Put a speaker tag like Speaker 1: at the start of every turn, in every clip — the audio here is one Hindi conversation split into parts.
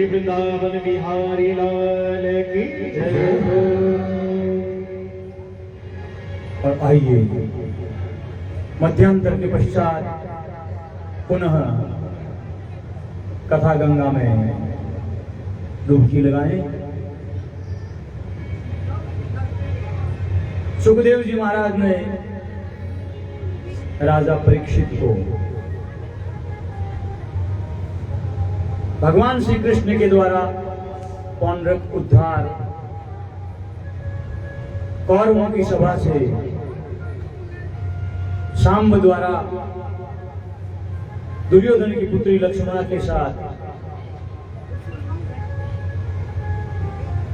Speaker 1: वृंदावन बिहारी लाल की जय हो।
Speaker 2: और आइए मध्यांतर के पश्चात पुनः कथा गंगा में डुबकी लगाएं। सुखदेव जी महाराज ने राजा परीक्षित को भगवान श्री कृष्ण के द्वारा पौंड्रक उद्धार, कौरवों की सभा से शांब द्वारा दुर्योधन की पुत्री लक्ष्मणा के साथ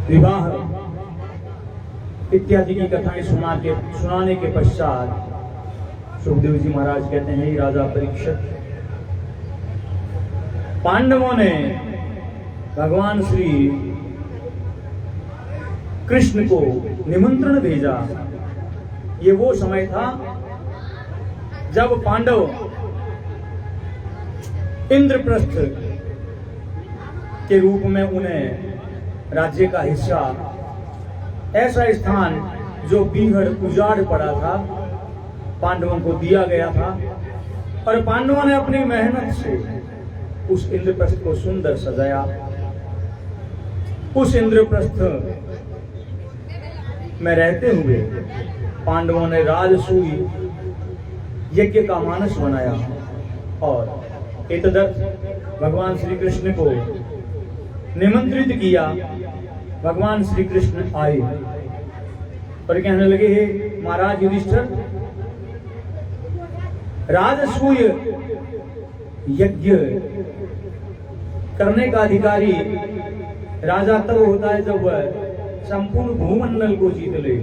Speaker 2: विवाह इत्यादि की कथाएं सुनाने के पश्चात सुखदेव जी महाराज कहते हैं, राजा परीक्षित, पांडवों ने भगवान श्री कृष्ण को निमंत्रण भेजा। ये वो समय था जब पांडव इंद्रप्रस्थ के रूप में उन्हें राज्य का हिस्सा, ऐसा स्थान जो बीहड़ उजाड़ पड़ा था, पांडवों को दिया गया था। और पांडवों ने अपनी मेहनत से उस इंद्रप्रस्थ को सुंदर सजाया। उस इंद्रप्रस्थ में रहते हुए पांडवों ने राजसूय यज्ञ का मानस बनाया और इतदर्थ भगवान श्री कृष्ण को निमंत्रित किया। भगवान श्री कृष्ण आए और कहने लगे, हे महाराज युधिष्ठिर, राजसूय यज्ञ करने का अधिकारी राजा तब होता है जब वह संपूर्ण भूमंडल को जीत ले।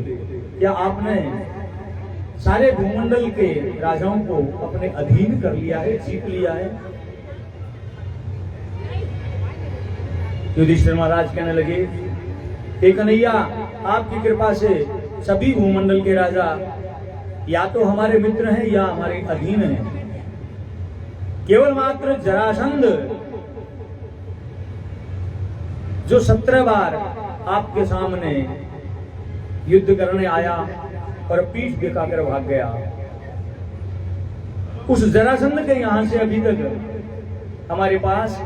Speaker 2: क्या आपने सारे भूमंडल के राजाओं को अपने अधीन कर लिया है, जीत लिया है? युधिष्ठिर महाराज कहने लगे, हे कन्हैया, आपकी कृपा से सभी भूमंडल के राजा या तो हमारे मित्र हैं या हमारे अधीन हैं। केवल मात्र जरासंध जो 17 बार आपके सामने युद्ध करने आया और पीठ दिखाकर भाग गया, उस जरासंध के यहां से अभी तक हमारे पास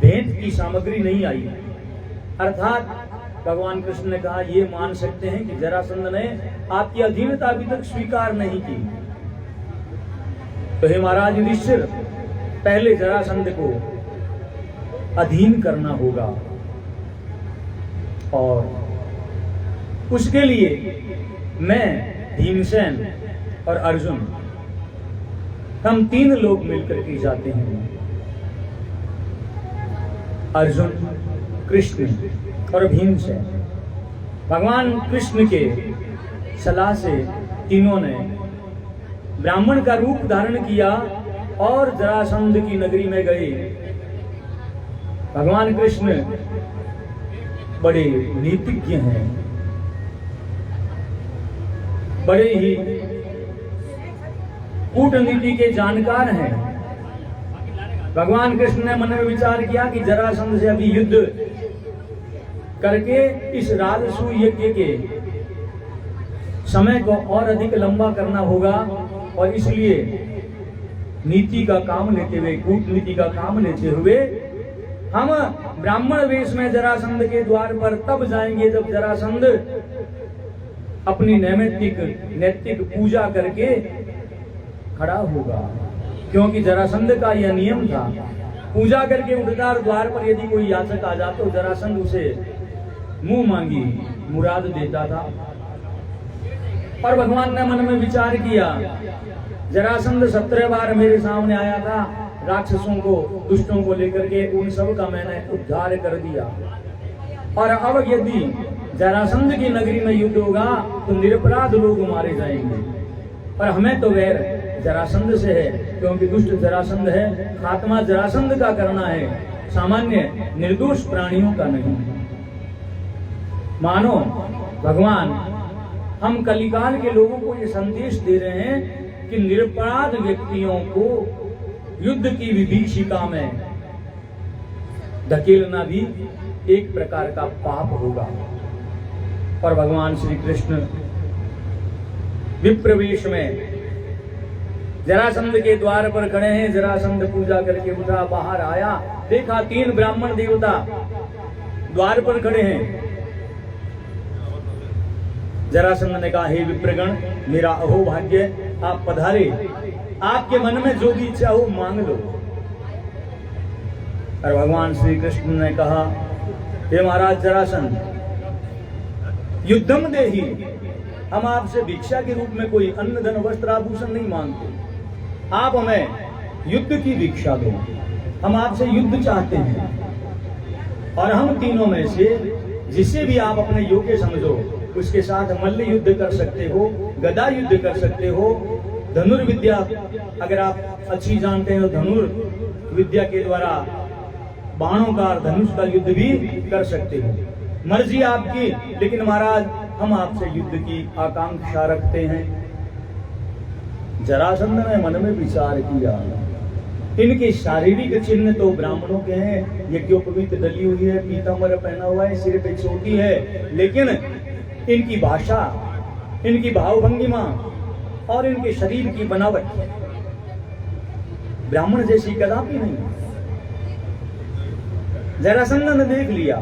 Speaker 2: भेंट की सामग्री नहीं आई। अर्थात भगवान कृष्ण ने कहा, ये मान सकते हैं कि जरासंध ने आपकी अधीनता अभी तक स्वीकार नहीं की। तो हे महाराज युधिष्ठिर, पहले जरासंध को अधीन करना होगा और उसके लिए मैं, भीमसेन और अर्जुन, हम 3 लोग मिलकर के जाते हैं। अर्जुन, कृष्ण और भीमसेन। भगवान कृष्ण के सलाह से तीनों ने ब्राह्मण का रूप धारण किया और जरासंध की नगरी में गए। भगवान कृष्ण बड़े नीतिज्ञ हैं, बड़े ही कूटनीति के जानकार हैं। भगवान कृष्ण ने मन में विचार किया कि जरासंध से अभी युद्ध करके इस राजसूय यज्ञ के समय को और अधिक लंबा करना होगा और इसलिए नीति का काम लेते हुए, कूटनीति का काम लेते हुए हम ब्राह्मण वेश में जरासंध के द्वार पर तब जाएंगे जब जरासंध अपनी नैतिक पूजा करके खड़ा होगा। क्योंकि जरासंध का यह नियम था, पूजा करके उठता द्वार पर यदि कोई याचक आ जाता तो जरासंध उसे मुंह मांगी मुराद देता था। और भगवान ने मन में विचार किया जरासंध 17 बार मेरे सामने आया था, राक्षसों को, दुष्टों को लेकर के, उन सब का मैंने उद्धार कर दिया। और अब यदि जरासंध की नगरी में युद्ध होगा तो निरपराध लोग मारे जाएंगे, और हमें तो वैर जरासंध से है, क्योंकि दुष्ट जरासंध है। खात्मा जरासंध का करना है, सामान्य निर्दोष प्राणियों का नहीं। मानो भगवान हम कलिकाल के लोगों को ये संदेश दे रहे हैं कि निरपराध व्यक्तियों को युद्ध की विभीषिका में धकेलना भी एक प्रकार का पाप होगा। और भगवान श्री कृष्ण विप्रवेश में जरासंध के द्वार पर खड़े हैं। जरासंध पूजा करके उठा, बाहर आया, देखा 3 ब्राह्मण देवता द्वार पर खड़े हैं। जरासंध ने कहा, हे विप्रगण, मेरा अहो भाग्य, आप पधारे, आपके मन में जो भी इच्छा हो मांग लो। और भगवान श्री कृष्ण ने कहा, हे महाराज जरासंध, युद्धम देहि, हम आपसे भिक्षा के रूप में कोई अन्न धन वस्त्र आभूषण नहीं मांगते, आप हमें युद्ध की भिक्षा दो, हम आपसे युद्ध चाहते हैं। और हम तीनों में से जिसे भी आप अपने योग्य समझो उसके साथ मल्ल युद्ध कर सकते हो, गदा युद्ध कर सकते हो, धनुर्विद्या अगर आप अच्छी जानते हो धनुर्विद्या के द्वारा बाणों का और धनुष का युद्ध भी कर सकते हो, मर्जी आपकी। लेकिन महाराज हम आपसे युद्ध की आकांक्षा रखते हैं। जरासंध ने मन में विचार किया, इनके शारीरिक चिन्ह तो ब्राह्मणों के हैं, यज्ञोपवीत डली हुई है, पीतांबर पहना हुआ है, सिर पे चोटी है, लेकिन इनकी भाषा, इनकी भावभंगिमा और इनके शरीर की बनावट ब्राह्मण जैसी कदापि नहीं। जरासंध ने देख लिया,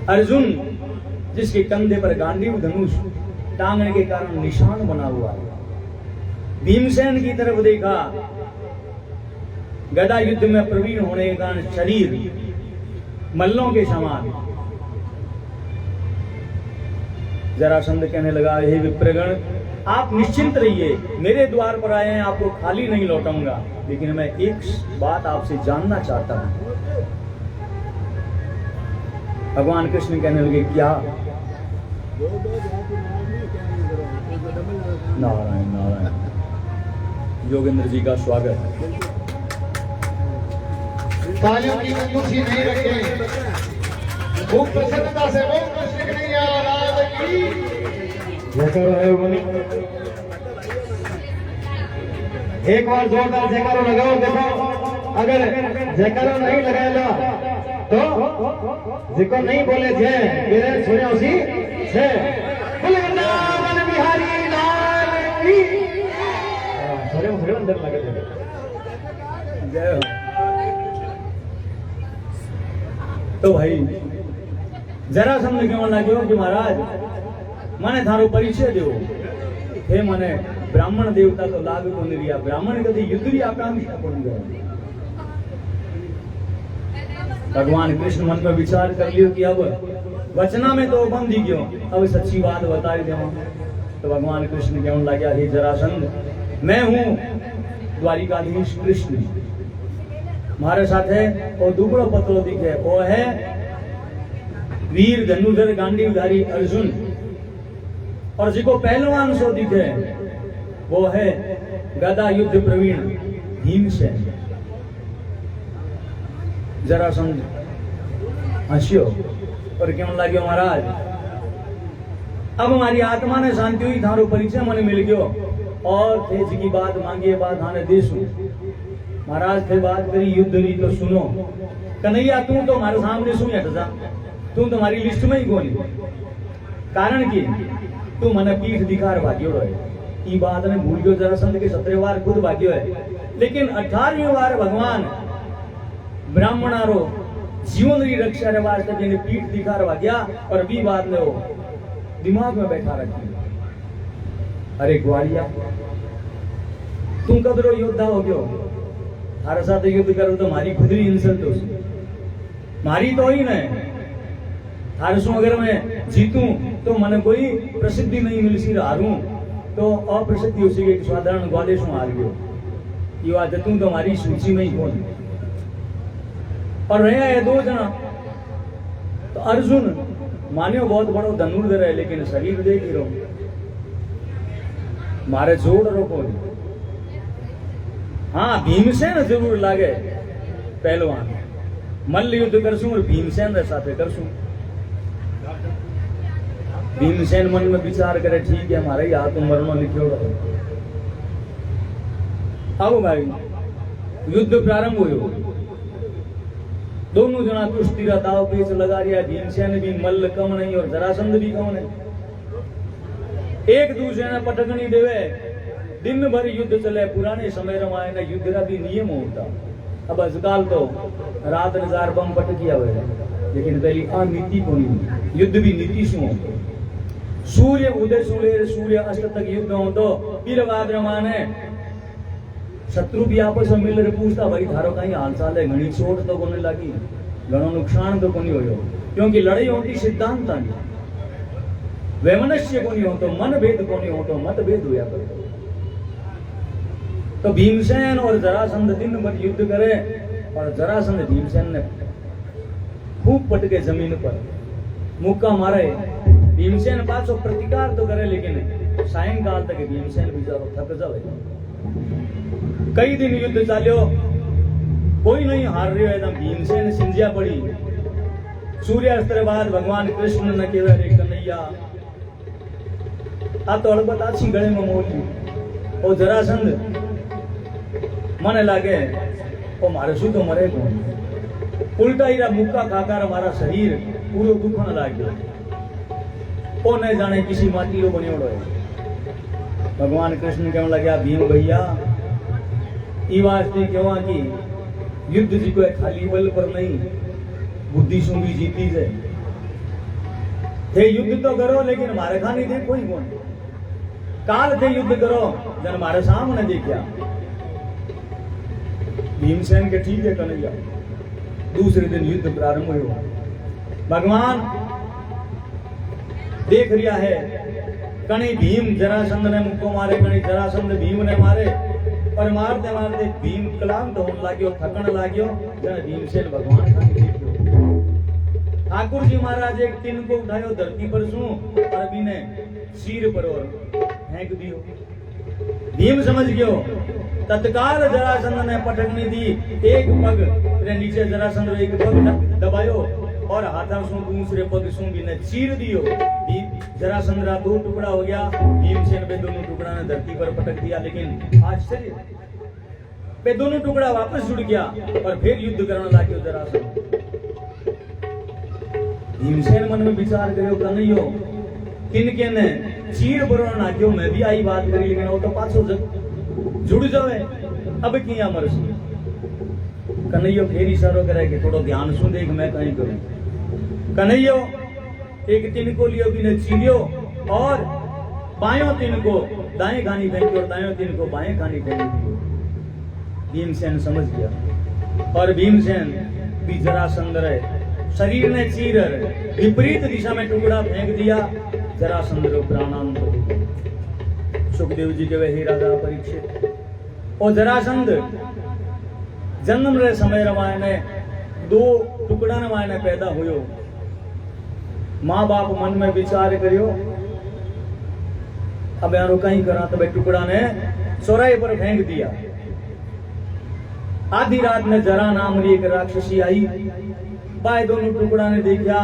Speaker 2: अर्जुन जिसके कंधे पर गांडीव धनुष टांगने के कारण निशान बना हुआ है, भीमसेन की तरफ देखा, गदा युद्ध में प्रवीण होने के कारण शरीर मल्लों के समान। जरासंध कहने लगा, हे विप्रगण, आप निश्चिंत रहिए, मेरे द्वार पर आए हैं, आपको खाली नहीं लौटाऊंगा, लेकिन मैं एक बात आपसे जानना चाहता हूं। भगवान कृष्ण कहने लगे, क्या? नारायण नारायण, योगेंद्र जी का स्वागत है।
Speaker 1: तालियों की कुर्सी नहीं रखें, खूब प्रसन्नता से बोल कृष्ण कन्हैया लाल की जयकारा है। बोली एक बार जोरदार जयकारा लगाओ। देखो अगर जयकारा नहीं लगाएगा तो जिको नहीं बोले जय मेरे छोड़े उसी जय वृंदावन बिहारी लाल की छोड़े अंदर लगे जय हो। तो भाई जरासंध क्यों लगे कि महाराज माने थारो परिचय दो। हे माने ब्राह्मण देवता तो लाग को नहीं लिया, ब्राह्मण कभी युद्ध की आकांक्षा बन गए। भगवान कृष्ण मन पर विचार कर लियो कि अब वचना में तो बंद ही क्यों, अब सच्ची बात बता ही देवा। तो भगवान कृष्ण कहने लगा, हे जरासंध, मैं हूं द्वारिकाधीश कृष्ण, हमारे साथ है और दुबड़ो पतलो दिखे, वो है वीर धनुधर गांडीवधारी अर्जुन, और जिको पहलवान सो दिखे वो है गदा युद्ध प्रवीण भीमसेन। जरासंध हंसियो और क्यों लगे, महाराज अब हमारी आत्मा ने शांति हुई, थारो परिचय मन मिल गयो और तेज की बात मांगी, बात थाने देसू। महाराज फिर बात करी युद्ध री तो सुनो। कन्हैया तू तो हमारे सामने सुन हट जा, तू तुम्हारी लिस्ट में ही गोली, कारण की तू मन पीठ दिखार भाग्यो है। ये बात ने भूल गयो जरासंध के 17 बार खुद भाग्यो है, लेकिन 18वीं बार भगवान ब्राह्मणारो जीवन री रक्षा रे वास्ते जेने पीठ दिखार भाग्या और भी बात ने वो दिमाग में बैठा रखी। अरे ग्वालिया तू कदरो योद्धा हो गयो, थारे साथ युद्ध करो तो मारी खुदरी इंसल्ट हो, मारी तो ही न थारे सो अगर मैं जीतूं तो मने कोई प्रसिद्धि नहीं मिल सी, हारूं तो अप्रसिद्धि हो सके साधारण ग्वाले शू हार गयो ये बात तू तो हमारी सूची में ही कौन और रहा है दो जना तो अर्जुन मानियो बहुत बड़ो धनुर्धर है लेकिन शरीर देख ही रहो मारे जोड़ रोको हाँ भीमसेन जरूर लागे पहलवान मल्ल युद्ध करसूं और भीमसेन रे साथे करसूं भीमसेन मन में विचार करे ठीक है हमारे हाथ में मरणो लिखियो अब भाई युद्ध प्रारंभ हुयो दोनों जना कुश्ती का दाव पेच लगा रिया भीमसेन भी मल्ल कम नहीं और जरासंध भी कम नहीं एक दूसरे ने पटकनी देवे दिन भर युद्ध चले पुराने समय रामायण युद्ध का भी नियम होता अब आजकल तो रात हजार बम पटकिया हुए लेकिन पहली नीति को नहीं युद्ध भी नीति से हो सूर्य उदय सूर्य अस्त तक युद्ध हो तो फिर बाद रामायण शत्रु भी आपस में मिल पूछता भाई थारो कहीं हाल चाल है घनी चोट तो कोने लगी घणो नुकसान तो कोनी होयो क्योंकि लड़ाई होती सिद्धांत वैमनस्य कोनी हो तो मन भेद कोनी हो तो मत भेद होया करतो तो भीमसेन और जरासंध दिन भर युद्ध करे और जरासंध भीमसेन ने खूब पटके जमीन पर मुक्का मारे भीमसेन पाछो प्रतिकार तो करे लेकिन सायंकाल तक भीमसेन बेचारो थक जावे कई दिन युद्ध चाल्यो कोई नहीं हार रही है भीमसेन सिंजिया पड़ी सूर्यास्त बाद भगवान कृष्ण ने कहे रे कन्हैया आ तो अलबत आछी गले में मोली ओ जरासंध मने लागे ओ मारे शू तो मरे कौन उल्टा हीरा मुक्का खाकर हमारा शरीर पूरो दुखने लाग गयो ओ न जाने किसी माटी लो बनियोड़ो है भगवान कृष्ण कहने लगे भीम भैया ई वास्ते क्यों कि युद्ध जी को खाली बल पर नहीं बुद्धि से भी जीती जाए थे युद्ध तो करो लेकिन हमारे खानी दे कोई कौन काल थे युद्ध करो जन हमारे सामने देखा भीमसेन के ठीक है कन्हैया दूसरे दिन युद्ध प्रारंभ हुआ भगवान देख रिया है कहीं भीम जरासंध ने मुक्को मारे कहीं जरासंध भीम ने मारे और मारते मारते भीम क्लांत होने लाग्यो थकन लाग्यो जन भीमसेन भगवान खान देखियो ठाकुर जी महाराज एक तीन को उठायो धरती पर सू और अभी ने सिर पर और फेंक दियो भीम समझ गयो तत्काल जरासंध ने पटकनी दी एक पग रे नीचे जरासंध एक पग दबायो और हाथा सु दूसरे पग सु भी ने चीर दियो जरासंध रा दो टुकड़ा हो गया भीमसेन पे दोनों टुकड़ा ने धरती पर पटक दिया लेकिन आश्चर्य पे दोनों टुकड़ा वापस जुड़ गया और फिर युद्ध करने लाग्यो जरासंध भीमसेन मन में विचार करियो कन्हैयो किनके ने चीर बरोण नाख्यो मैं भी आई बात करी लेकिन वो तो पाछो जुड़ जावे अब किया मरसी कन्हैयो फिर इशारो करे कि थोड़ो ध्यान सु देख मैं कहीं करूं कन्हैयो एक तिनको लियो भी ने चीरियो और बायों तिनको दाएं खानी फेंकी और दाएं तिनको बाएं खानी फेंकी भीमसेन समझ गया और भीमसेन भी जरासंध रहे शरीर ने चीर विपरीत दिशा में टुकड़ा फेंक दिया जरासंध रो प्राणांत हो गया सुखदेव जी के वही राजा परीक्षित और जरासंध जन्म रे समय रामायण दो टुकड़ा रामायण पैदा हुयो माँ बाप मन में विचार करियो अब यारो कहीं करा तो भाई टुकड़ा ने चौराहे पर फेंक दिया आधी रात में जरा नाम री एक राक्षसी आई बाय दोनों टुकड़ा ने देखा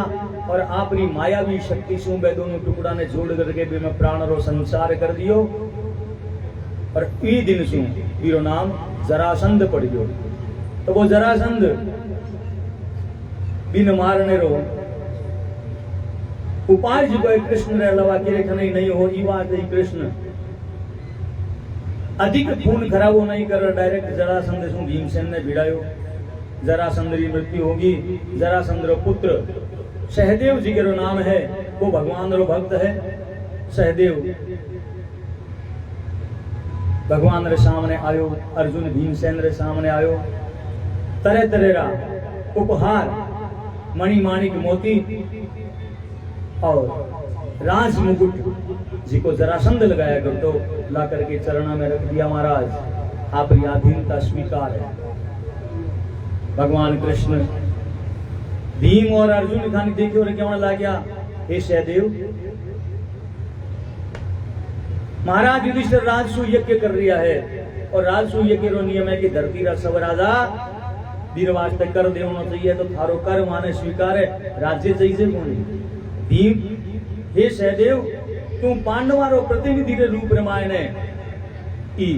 Speaker 1: और अपनी मायावी शक्ति से बे दोनों टुकड़ा ने जोड़ करके बे में प्राण रो संचार कर दियो और ई दिन से वीरो नाम जरासंध पड़ गयो तो वो जरासंध बिन मारने रो उपाय जी को कृष्ण रे अलावा के नहीं हो ई बात है कृष्ण अधिक खून खराबो नहीं कर डायरेक्ट जरासंध से भीमसेन ने भिड़ायो जरासंध की मृत्यु होगी जरासंध रो पुत्र सहदेव जी के रो नाम है वो भगवान रो भक्त है सहदेव भगवान रे सामने आयो अर्जुन भीमसेन रे सामने आयो तरह तरह रा उपहार मणि माणिक मोती और राज मुकुट जिको जरासंध लगाया कर तो ला करके चरणा में रख दिया। महाराज आप अधीनता स्वीकार है। भगवान कृष्ण भीम और अर्जुन खान देखे और क्या ला गया, हे सहदेव महाराज युधिष्ठिर राजसू यज्ञ कर रिया है और राजसू यज्ञ रो नियम है कि धरती रा सब राजा वीरवास तक कर देना चाहिए, तो थारो कर माने स्वीकार है, राज्य चाहिए कौन भीम। हे सहदेव तू पांडवारो प्रतिनिधि के रूप रामायण ई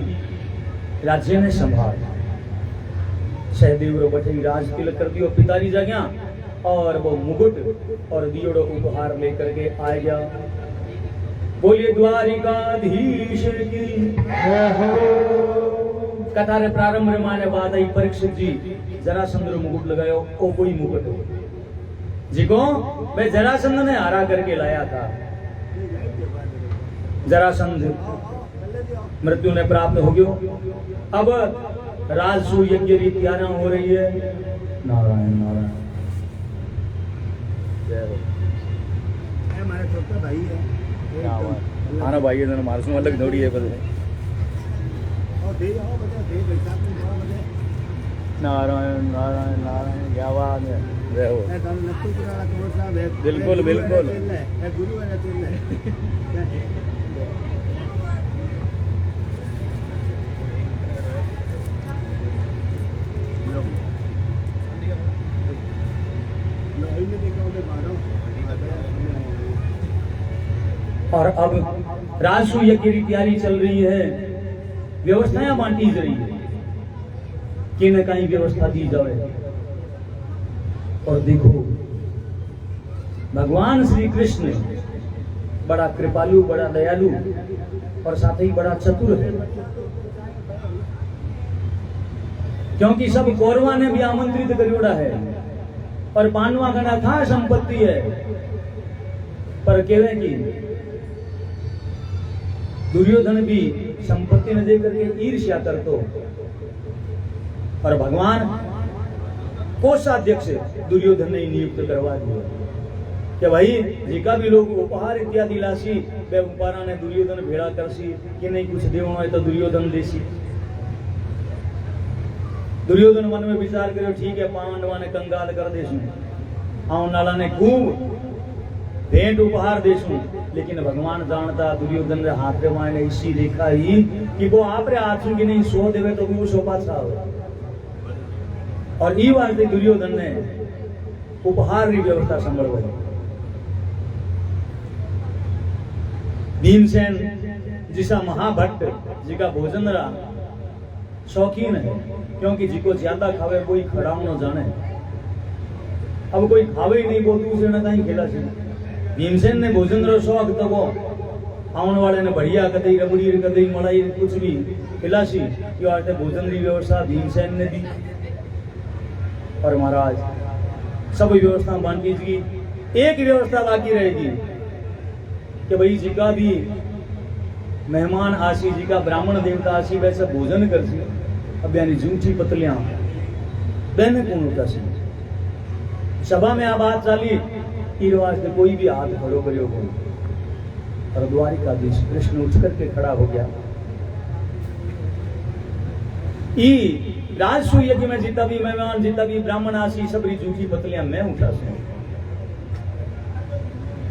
Speaker 1: राज्य ने संभाल। सहदेव रो बठई राज तिलक कर दियो पिताजी जगह और वो मुकुट और दियोड़ो उपहार लेकर के आ गया। बोलिए द्वारिकाधीश की। कथा रे प्रारंभ रे माने बात आई परीक्षित जी जरासंध रो मुकुट लगायो, ओ कोई मुकुट जिको मैं जरासंध ने हरा करके लाया था। जरासंध मृत्यु ने प्राप्त हो गयो। अब राजसू यज्ञ की तैयारियां हो रही है। नारायण नारायण
Speaker 3: हमारा छोटा भाई है।
Speaker 1: आना भाई है मारसू अलग थोड़ी है पर नारायण नारायण नारायण क्या बात है। बिल्कुल बिल्कुल और अब राजसू यज्ञ की तैयारी चल रही है, व्यवस्थाएं बांटी जा रही है कि न कहीं व्यवस्था दी जाए। और देखो भगवान श्री कृष्ण बड़ा कृपालु, बड़ा दयालु और साथ ही बड़ा चतुर है, क्योंकि सब कौरवा ने भी आमंत्रित करियोड़ा है और पांडवा का ना था संपत्ति है, पर केवे की दुर्योधन भी संपत्ति न देकर के ईर्ष्या करतो और भगवान कोषाध्यक्ष दुर्योधन ने नियुक्त करवा दिया कि भाई जिका भी लोग उपहार इत्यादि लासी वे उपहारा ने दुर्योधन भेड़ा करसी कि नहीं कुछ देवनो है तो दुर्योधन देसी। दुर्योधन मन में विचार करो ठीक है पांडवा ने कंगाल कर देसू, आउ नाला ने खूब भेंट उपहार देसू, लेकिन भगवान जानता दुर्योधन रे हाथ रे मायने इसी देखा ही कि वो आप रे हाथ की नहीं सो देवे तो वो सो पाछा और ई बात दुर्योधन ने उपहार की व्यवस्था संभलवाई। भीमसेन जिसा महाभट्ट जिका भोजन रा शौकीन है, क्योंकि जिको ज्यादा खावे कोई खड़ा न जाने, अब कोई खावे ही नहीं वो दूसरे ने कहीं खेला से। भीमसेन ने भोजन रो शौक तो वो आने वाले ने बढ़िया कदई रबड़ी कदई मलाई कुछ भी खिलासी कि आज भोजन की व्यवस्था भीमसेन ने दी। और महाराज सब व्यवस्था बांटी जी, एक व्यवस्था बाकी रहेगी कि भाई जिका भी मेहमान आसी, जिका ब्राह्मण देवता आसी वैसे भोजन कर सी। अब यानी जूठी पतलियां बहने कौन होता सी। सभा में आ बात चाली रिवाज से कोई भी हाथ खड़ो करियो कोई, और द्वारिकाधीश कृष्ण उठ करके खड़ा हो गया। ई राजसू यज्ञ में जितना भी मेहमान जितना भी ब्राह्मण आसी सब जूठी पतलियां मैं उठा से।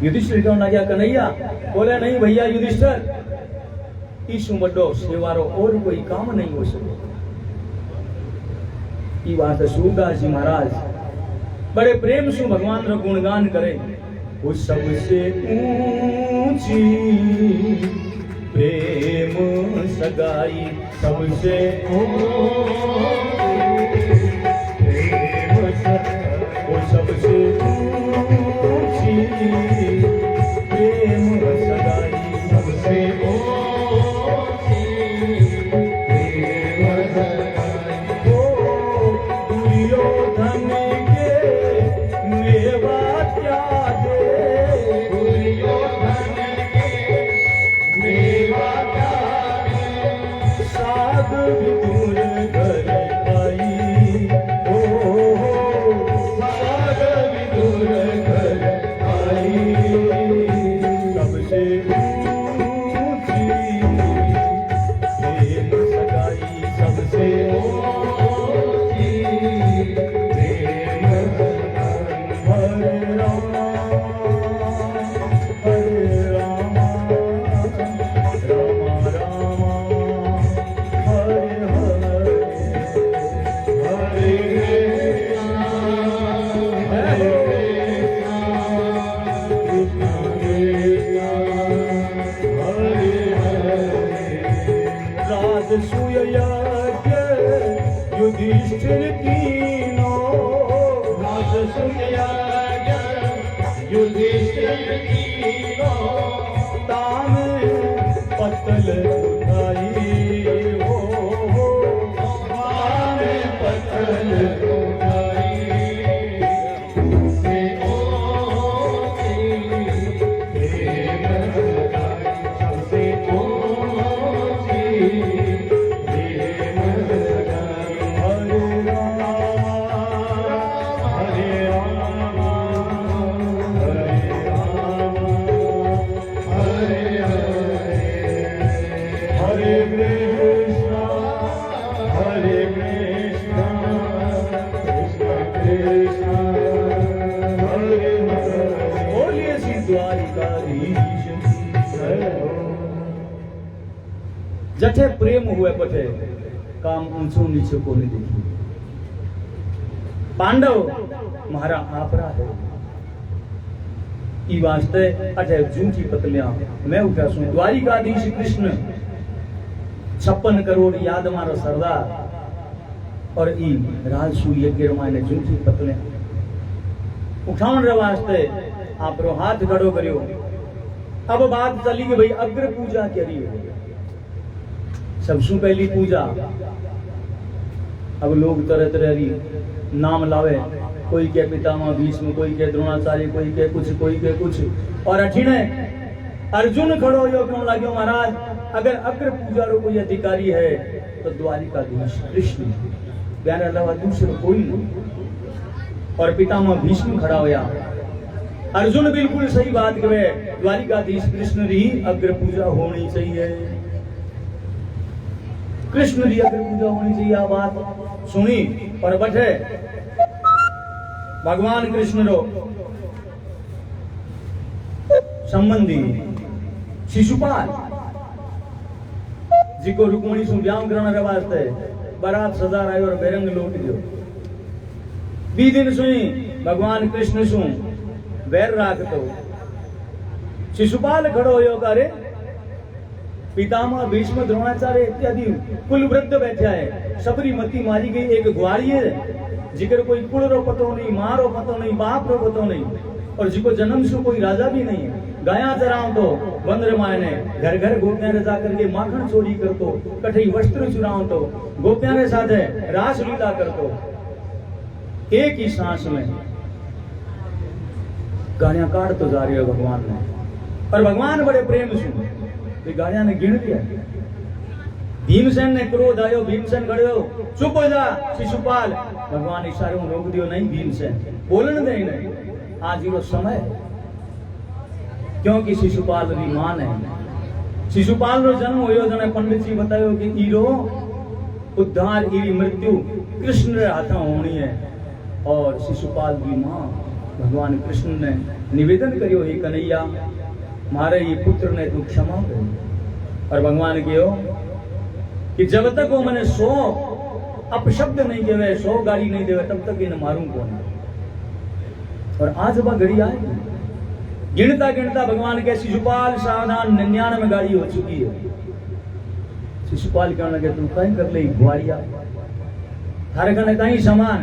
Speaker 1: युधिष्ठिर क्यों ना गया कन्हैया, बोले नहीं भैया युधिष्ठिर ईशु बड्डो सेवारो और कोई काम नहीं हो सके। ई बात सूरदास जी महाराज बड़े प्रेम से भगवान रो गुणगान करे। वो सबसे ऊंची प्रेम सगाई, सबसे प्रेम सगाई, वो सबसे ऊंची प्रेम सगाई, सबसे युधिष्ठिर कीनो युधिष्ठिर कीनो ताम पतल उठाई हो ताम पतल उठाई से जठे प्रेम हुए बठे काम ऊंचो नीचे को नहीं देखी। पांडव मारा आपरा है ई वास्ते अठे झूठी पतलियां मैं उठा सु द्वारिकाधीश कृष्ण 56 करोड़ याद मारो सरदार और ई राजसू यज्ञ माने झूठी पतलियां उठाउण रे वास्ते आपरो हाथ खड़ो करियो। अब बात चली कि भाई अग्र पूजा करी सबसे पहली पूजा। अब लोग तरह तरह नाम लावे, कोई के पितामह भीष्म, कोई के द्रोणाचार्य, कोई के कुछ और अठीने अर्जुन खड़ो यो क्यों लाग्यो महाराज अगर अग्र पूजा रो कोई अधिकारी है तो द्वारिकाधीश कृष्ण प्यारे अलावा दूसरा कोई नहीं। और पितामह भीष्म खड़ा होया। अर्जुन बिल्कुल सही बात कहे द्वारिकाधीश कृष्ण री अग्र पूजा होनी चाहिए, कृष्ण री अग्र पूजा होनी चाहिए। आ बात सुनी और बैठे भगवान कृष्ण रो संबंधी शिशुपाल जिको रुक्मणी सु ब्याह करने रे वास्ते बारात सजार आयो और बेरंग लौट गयो। 20 दिन सुई भगवान कृष्ण सु बैर राखतो शिशुपाल खड़ो होयो करे पितामह भीष्म द्रोणाचार्य इत्यादि कुल वृद्ध बैठा है। सबरी मती मारी गई एक ग्वारी है जिकर कोई कुल रो पतो नहीं, मां रो पतो नहीं, बाप रो पतो नहीं और जिको जन्म से कोई राजा भी नहीं है। गाया चराओ तो बंदर मायने घर घर गोपियां रे जाकर के माखन चोरी करतो, कठई वस्त्र चुराओ तो गोपियां रे साथे रास लीला करतो। एक ही सांस में गाड़ियां काट तो जा रही है भगवान ने और भगवान बड़े प्रेम से गाड़ियां ने गिन लिया। भीमसेन ने क्रोध आयो, भीमसेन खड़ो चुप हो जा शिशुपाल। भगवान इशारे में रोक दियो नहीं भीमसेन बोलने दे नहीं, आज यो समय क्योंकि शिशुपाल री मान है। शिशुपाल रो जन्म होयो जने पंडित जी बतायो कि ईरो उद्धार ईरी मृत्यु कृष्ण रे हाथा होनी है। और शिशुपाल की मां भगवान कृष्ण ने निवेदन करियो हे कन्हैया मारे ये पुत्र ने तू क्षमा कर। और भगवान कहो कि जब तक वो मैंने 100 अपशब्द नहीं देवे, 100 गाली नहीं देवे तब तक इन्हें मारूं कौन। और आज वह घड़ी आएगी गिनता गिनता भगवान के शिशुपाल सावधान 99 गाड़ी हो चुकी है। शिशुपाल कहने लगे तू कहीं कर ले गुआरिया थारे कने कहीं समान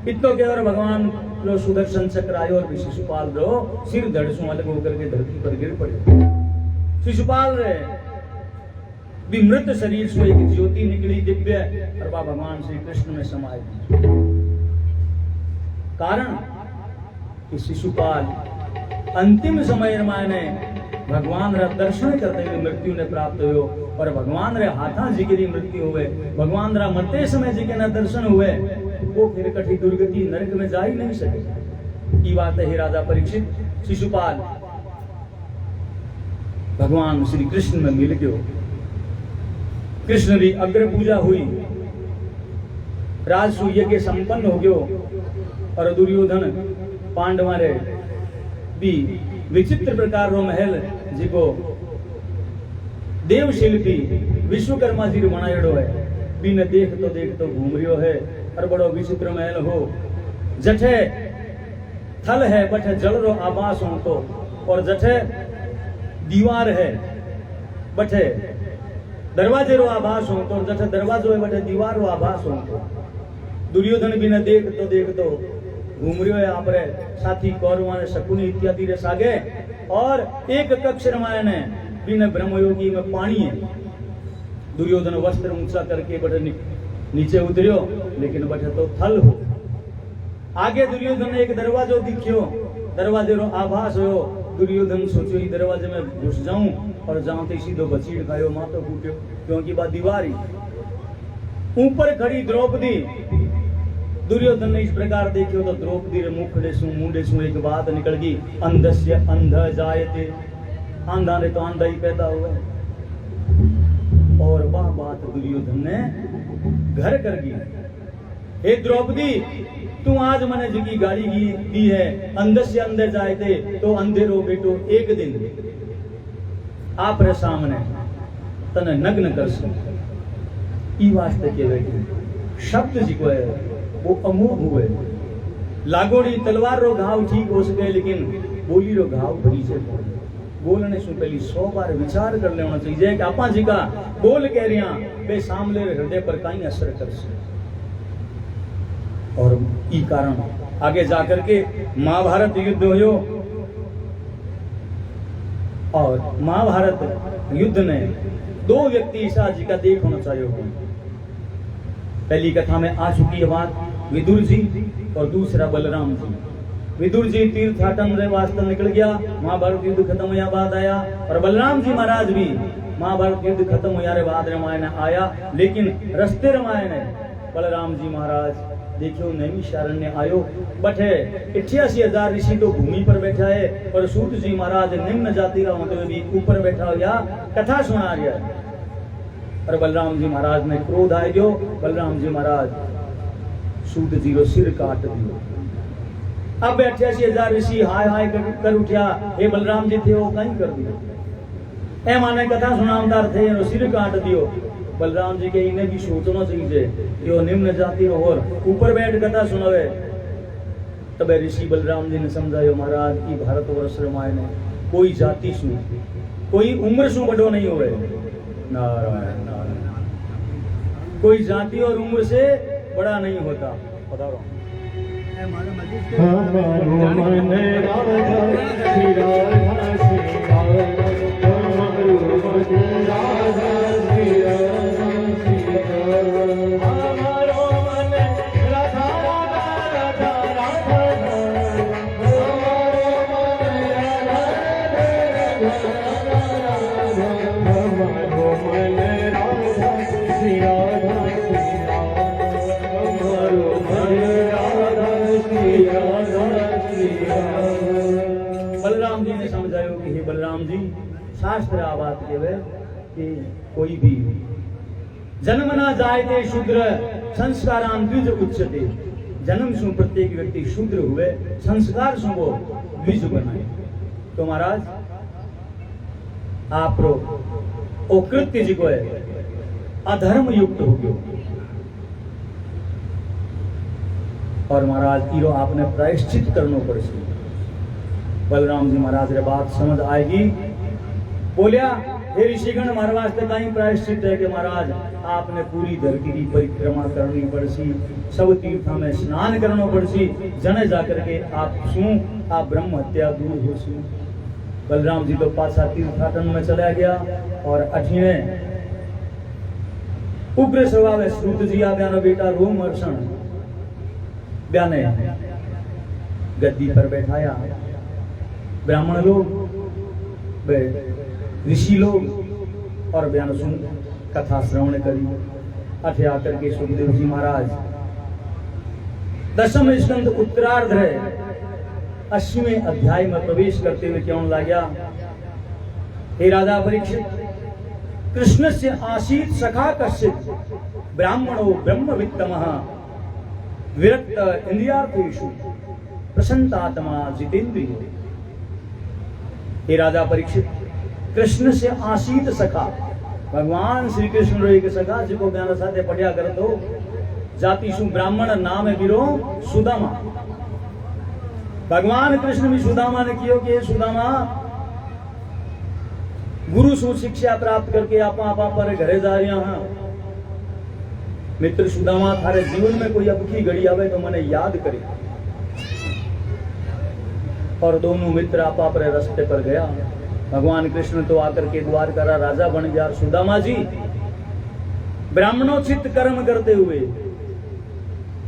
Speaker 1: इतो के। और भगवान लो सुदर्शन चक्र आयो और शिशुपाल रो सिर धड़ सु अलग होकर के धरती पर गिर पड़े। शिशुपाल रे विमृत शरीर से एक ज्योति निकली दिव्य और वह भगवान श्री कृष्ण में समाई। कारण कि शिशुपाल अंतिम समय माने भगवान रा दर्शन करते हुए मृत्यु ने प्राप्त हुए और भगवान रे हाथा जिगरी मृत्यु हुए। भगवान रा मरते समय जी के न दर्शन हुए वो फिर कठी दुर्गति नरक में जा ही नहीं सके। की बात है राजा परीक्षित। शिशुपाल भगवान श्री कृष्ण में मिल गयो। कृष्ण री अग्र पूजा हुई
Speaker 2: राजसू यज्ञ संपन्न हो गयो और दुर्योधन पांडवा रे भी विचित्र प्रकार रो महल जिको देव शिल्पी विश्वकर्मा जी बनायोड़ो है बिन देख तो घूम रियो है और बड़ो विचित्र महल हो जठे थल है बठे जल रो आभास हो तो और जठे दीवार है बठे दरवाजे रो आभास हो तो जठे दरवाजो है बठे दीवार रो आभास हो तो दुर्योधन बिन देख तो घूम रियो है आपरे साथी कौरवा ने शकुनी इत्यादि रे सागे और एक कक्ष रमाया ने बिन ब्रह्मयोगी में पानी है दुर्योधन वस्त्र ऊंचा करके बठे नीचे उतरियो लेकिन बठे तो थल हो आगे दुर्योधन ने एक दरवाजो दिखियो दरवाजे रो आभास हो दुर्योधन सोचो ई दरवाजे में घुस जाऊं और जाऊं तो सीधो बचीड़ खायो मातो फूट्यो क्योंकि बा दीवारी ऊपर खड़ी द्रौपदी दुर्योधन ने इस प्रकार देखियो तो द्रौपदी रे मुख रे सु मुंडे सु एक बात निकल गई अंधस्य अंध जायते आंधा रे तो आंधा ही पैदा हुआ और वह बात दुर्योधन ने घर कर गई हे द्रौपदी तू आज मने जगी गाड़ी दी है अंधस्य अंधे जायते तो अंधेरो बेटो एक दिन आप रे सामने तने नग्न कर ई वास्ते के बेटी शब्द जी को है वो अमोघ हुए लागोड़ी तलवार रो घाव ठीक हो सके लेकिन बोली रो घाव भरी से बोलने से पहले 100 बार विचार कर लेना चाहिए कि आपा जी का बोल कह रिया वे सामने हृदय पर कहीं असर कर से और ई कारण आगे जाकर के महाभारत युद्ध हो और महाभारत युद्ध ने 2 व्यक्ति ईसा जी का देख होना चाहिए पहली कथा में आ चुकी है बात विदुर जी और दूसरा बलराम जी विदुर जी तीर्थाटन रे वास्ते निकल गया महाभारत युद्ध खत्म होया बाद आया और बलराम जी महाराज भी महाभारत युद्ध खत्म होया रे बाद रामायण आया लेकिन रस्ते रामायण बलराम जी महाराज देखियो नैमिषारण्य आयो बठे 88,000 ऋषि तो भूमि पर बैठा है और सूत जी महाराज निम्न जाति का होते हुए भी ऊपर बैठा हुआ कथा सुना गया और बलराम जी महाराज ने क्रोध आ गयो बलराम जी महाराज सूत जी रो सिर काट दियो अब 88,000 ऋषि हाय हाय कर उठिया हे बलराम जी थे वो कहीं कर दियो ए माने कथा सुनामदार थे रो सिर काट दियो बलराम जी के इन्हें भी सोचना चाहिए जो निम्न जाति और ऊपर बैठ कथा सुनावे तब ऋषि बलराम जी ने समझायो महाराज की भारतवर्ष रामायण कोई जाति सु कोई उम्र सु बड़ो नहीं होवे नारायण नारायण कोई जाति और उम्र से बड़ा नहीं होता बता रहा बलराम जी ने समझायो कि हे बलराम जी शास्त्र आ बात केवे कि कोई भी जन्म ना जायते शूद्र संस्कारान द्विज उच्चते जन्म सु प्रत्येक व्यक्ति शूद्र हुए संस्कार सु वो द्विज बनाए तो महाराज आप ओ कृत्य जी को है अधर्म युक्त हो गयो और महाराज इरो आपने प्रायश्चित करनो पड़े बलराम जी महाराज रे बात समझ आएगी बोलिया हे ऋषिगण हमारे वास्ते कहीं प्रायश्चित है कि महाराज आपने पूरी धरती की परिक्रमा करनी पड़सी सब तीर्थों में स्नान करना पड़सी जने जाकर के आप ब्रह्म हत्या दूर हो सी बलराम जी तो पाछा तीर्थाटन में चला गया और अठीने उग्र स्वभाव है श्रुत जी आ ब्यानो बेटा रोम हर्षण ब्याने गद्दी पर बैठाया ब्राह्मण लोग ऋषि लोग और बयान सुन कथा श्रवण करी अठे आकर के सुखदेव जी महाराज 10वें स्कंद उत्तरार्ध है 80वें अध्याय में प्रवेश करते हुए क्यों लाग्या हे राजा परीक्षित कृष्ण से आसीत सखा कश्चित ब्राह्मणो ब्रह्मवित्तमः विरक्त इंद्रियार्थेषु प्रसन्नात्मा जितेंद्रिय। हे राजा परीक्षित, कृष्ण से आसीत सखा, भगवान श्री कृष्ण रो एक सखा जिको ज्ञान साथे पढ़िया करतो, जाति सु ब्राह्मण नाम बिरो सुदामा। भगवान कृष्ण भी सुदामा ने कियो कि सुदामा गुरु सु शिक्षा प्राप्त करके आपा पर घरे जा रहा हाँ। मित्र सुदामा, थारे जीवन में कोई अब की घड़ी आवे तो मने याद करे। और दोनों मित्र आपा पर रास्ते पर गया। भगवान कृष्ण तो आकर के द्वारका राजा बन गया। सुदामा जी ब्राह्मणोचित कर्म करते हुए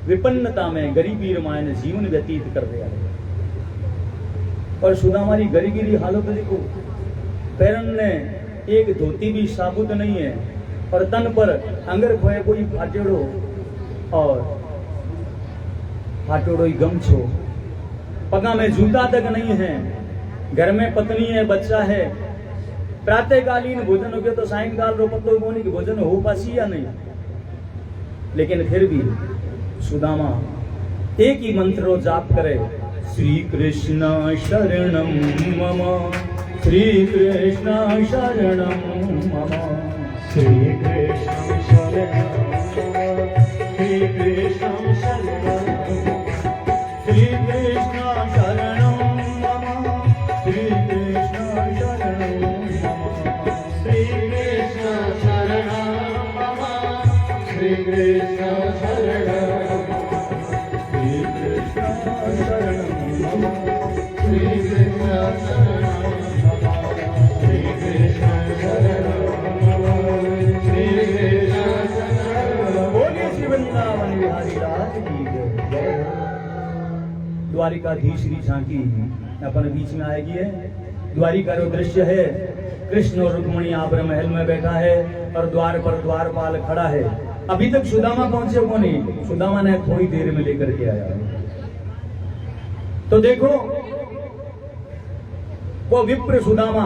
Speaker 2: विपन्नता में गरीबी रामायण जीवन व्यतीत कर दिया। और सुदामा जी गरीबी की हालत देखो, पैरन ने एक धोती भी साबुत नहीं है और तन पर अंगर खोए कोई फाटेड़ो और फाटेड़ो ही गमछो, पगा में जूता तक नहीं है, घर में पत्नी है, बच्चा है। प्रातःकालीन भोजन हो गया तो सायंकाल रो पत्तो कोनी की भोजन हो पासी या नहीं। लेकिन फिर भी सुदामा एक ही मंत्र रो जाप करे, श्री कृष्ण शरणम मम, श्री कृष्ण शरणम मम,
Speaker 3: श्री कृष्ण शरणं श्री कृष्ण शरणं
Speaker 2: श्री कृष्ण शरणम मम, श्री कृष्ण शरणम मम,
Speaker 3: श्री कृष्ण शरणं मम श्री कृष्ण शरणं
Speaker 2: श्री कृष्ण शरणम मम,
Speaker 3: श्री कृष्ण शरणं श्री कृष्ण शरणं श्री कृष्ण शरणं।
Speaker 2: बोलिए श्री वृंदावन बिहारी लाल की जय। द्वारिकाधीश श्री झांकी अपन बीच में आएगी है। द्वारिका रो दृश्य है, कृष्ण और रुक्मणी आभर महल में बैठा है और द्वार पर द्वारपाल खड़ा है। अभी तक सुदामा पहुंचे को नहीं, सुदामा ने थोड़ी देर में लेकर के आया। तो देखो वो विप्र सुदामा,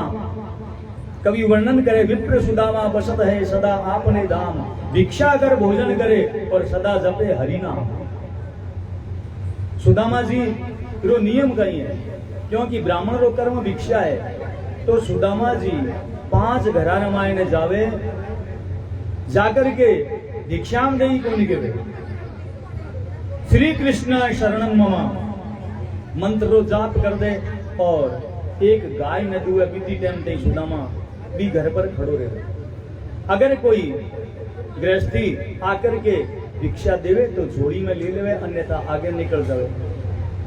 Speaker 2: कवि वर्णन करे, विप्र सुदामा बसत है सदा आपने धाम, भिक्षा कर भोजन करे और सदा जपे हरि नाम। सुदामा जी रो नियम कही है, क्योंकि ब्राह्मण रो कर्म भिक्षा है। तो सुदामा जी 5 घरा रामायण जावे, जाकर के भिक्षाम दई को निकले। श्री कृष्ण शरणम मम मंत्र रो जाप कर दे और एक गाय न दुए बीती टाइम ते सुदामा भी घर पर खड़ो रहे। अगर कोई गृहस्थी आकर के भिक्षा देवे तो झोली में ले लेवे, अन्यथा आगे निकल जावे।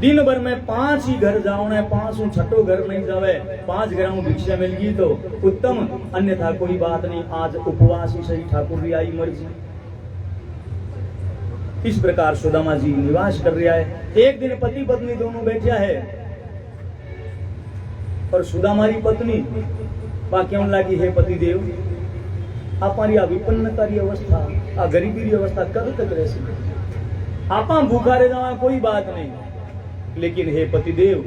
Speaker 2: दिन भर में 5 ही घर जाओ ने, 5 छठो घर नहीं जावे, 5 घरों में भिक्षा मिल गई तो उत्तम, अन्यथा कोई बात नहीं, आज उपवास ही सही, ठाकुर री आई मर्जी। इस प्रकार सुदामा जी निवास कर रहा है। एक दिन पति पत्नी दोनों बैठा है और सुदामा री पत्नी वाक्य लगी, हे पति देव हमारी विपन्नता री अवस्था, आ गरीबी री अवस्था कब तक रह, आप भूखा रह जावा कोई बात नहीं, लेकिन हे पति देव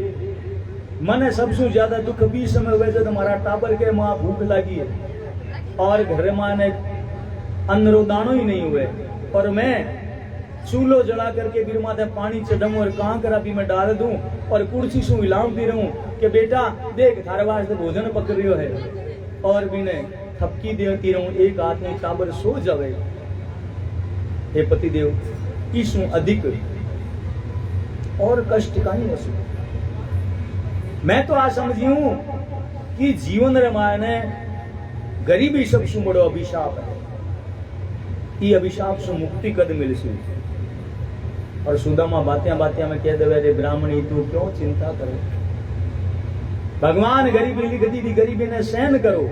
Speaker 2: मने सबसे ज्यादा दुख भी समय हुए जब हमारा टाबर के माँ भूख लगी है और घर माने अन्न रो दानो ही नहीं हुए, और मैं चूल्हो जला करके फिर माथे पानी चढ़ाऊं और कहाँ करा भी मैं डाल दूं और कुर्सी सु हिलाऊंती रहूं कि बेटा देख थारे वास्ते भोजन पक रियो है, और भी ने थपकी देती रहूं, एक हाथ में टाबर सो जावे। हे पति देव इसु अधिक और कष्ट का ही वसु। मैं तो आज समझी हूं कि जीवन रामायण गरीबी सबसे बड़ो अभिशाप है, ये अभिशाप से मुक्ति कद मिल सी। और सुदामा बात्या बात्या में कह देवे, रे ब्राह्मणी तू क्यों चिंता करे, भगवान गरीबी लिखती थी, गरीबी ने सहन करो,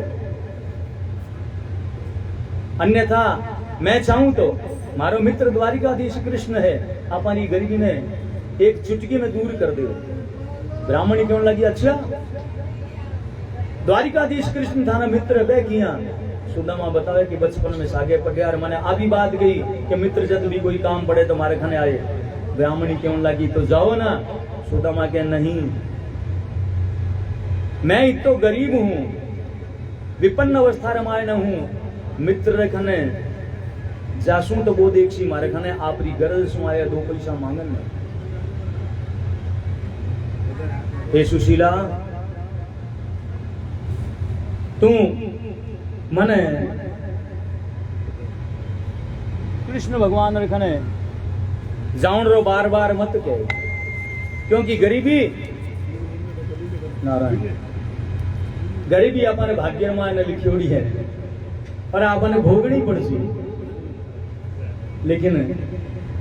Speaker 2: अन्यथा मैं चाहूं तो मारो मित्र द्वारिकाधीश कृष्ण है, अपनी गरीबी ने एक चुटकी में दूर कर दो। ब्राह्मणी क्यों लगी, अच्छा द्वारिकाधीश कृष्ण थाना मित्र बे किया। सुदामा बतावे कि बचपन में सागे पटियार मैंने आधी बात गई कि मित्र जब भी कोई काम पड़े तो हमारे खाने आए। ब्राह्मणी क्यों लगी, तो जाओ ना। सुदामा के नहीं, मैं तो गरीब हूं, विपन्न अवस्था रामायण हूं, मित्र रखने
Speaker 1: जासू तो वो देखी मारे खाने आपरी गरज सु आया 2 पैसा मांगन में। हे सुशीला तू मने कृष्ण भगवान रे खने जाऊन रो बार बार मत कहे, क्योंकि गरीबी नारायण गरीबी अपने भाग्य में ने लिखियोड़ी है और आपने भोगनी पड़सी। लेकिन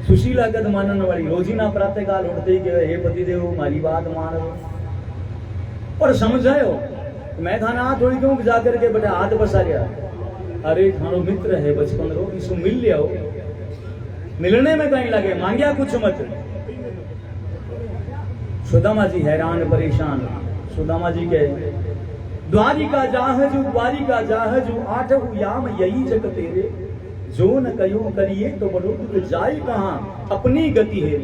Speaker 1: सुशीला कद मानने वाली रोजीना प्रातःकाल उठते ही कहे हे पतिदेव मारी बात मानो और समझायो। मैं थाना हाथ थोड़ी क्यों जाकर के बेटा हाथ बसा लिया, अरे थानो मित्र है बचपन रो इसको मिल लिया हो, मिलने में कहीं लगे मांगिया कुछ मत। सुदामा जी हैरान परेशान। सुदामा जी के द्वारिका जाहजू आठहु याम यही जग तेरे, जो न कयो करिए तो बड़ो दुख जाए कहाँ अपनी गति है।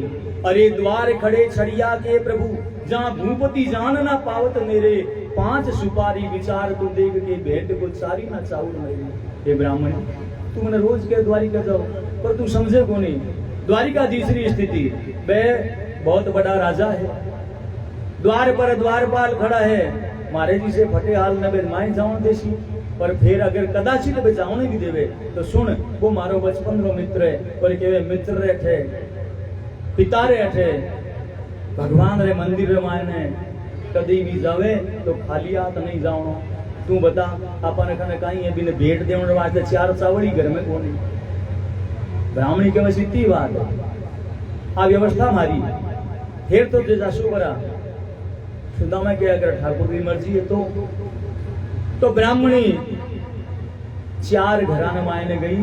Speaker 1: अरे द्वार खड़े छड़िया के प्रभु, जहाँ भूपति जान ना पावत मेरे, 5 सुपारी विचार तू देख के भेंट को सारी ना चाउर मेरे। हे ब्राह्मण तू मैंने रोज के द्वारिका जाओ पर तू समझे को नहीं। द्वारिका तीसरी स्थिति वे बहुत बड़ा राजा है, द्वार पर द्वारपाल खड़ा है, मारे जी से फटे हाल न बे माए जाऊं देसी, पर फिर अगर कदाचित बे जाऊं भी देवे तो सुन वो मारो बचपन रो मित्र है, पर केवे मित्र रे थे पिता रे थे भगवान रे मंदिर रे मायने कदी भी जावे तो खाली हाथ नहीं जाओ। तू बता अपन कने कहीं है बिने भेंट देवन वास्ते 4 चावड़ी घर में कोनी। ब्राह्मणी के बस इतनी बात आ व्यवस्था मारी फिर तो जे जासु करा सुदामा के अगर ठाकुर की मर्जी है तो ब्राह्मणी 4 घराने मायने गई,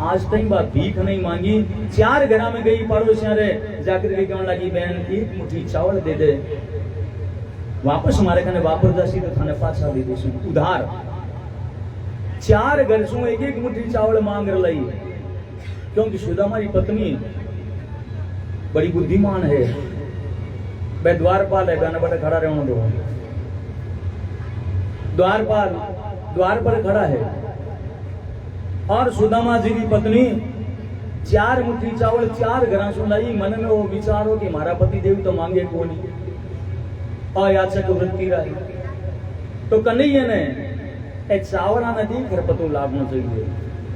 Speaker 1: आज तक बात भीख नहीं मांगी। 4 घरा में गई, पड़ोसिया रे जाकर के कहने लगी बहन 1 मुट्ठी चावल दे दे, वापस हमारे खाने वापस जासी तो थाने पाछा दे देसु उधार। 4 घर सु 1 मुट्ठी चावल मांग रही, क्योंकि सुदामा की पत्नी बड़ी बुद्धिमान है, वह द्वारपाल है, गाना बड़ा खड़ा रहने दो। द्वारपाल द्वार पर खड़ा है और सुदामा जी की पत्नी 4 मुट्ठी चावल 4 घरा सु लाई। मन में वो विचार हो कि हमारा पति देव तो मांगे को नहीं, अयाचक वृत्ति रही तो कन्हैया ने एक चावला ने दी घर पतु लाभना चाहिए,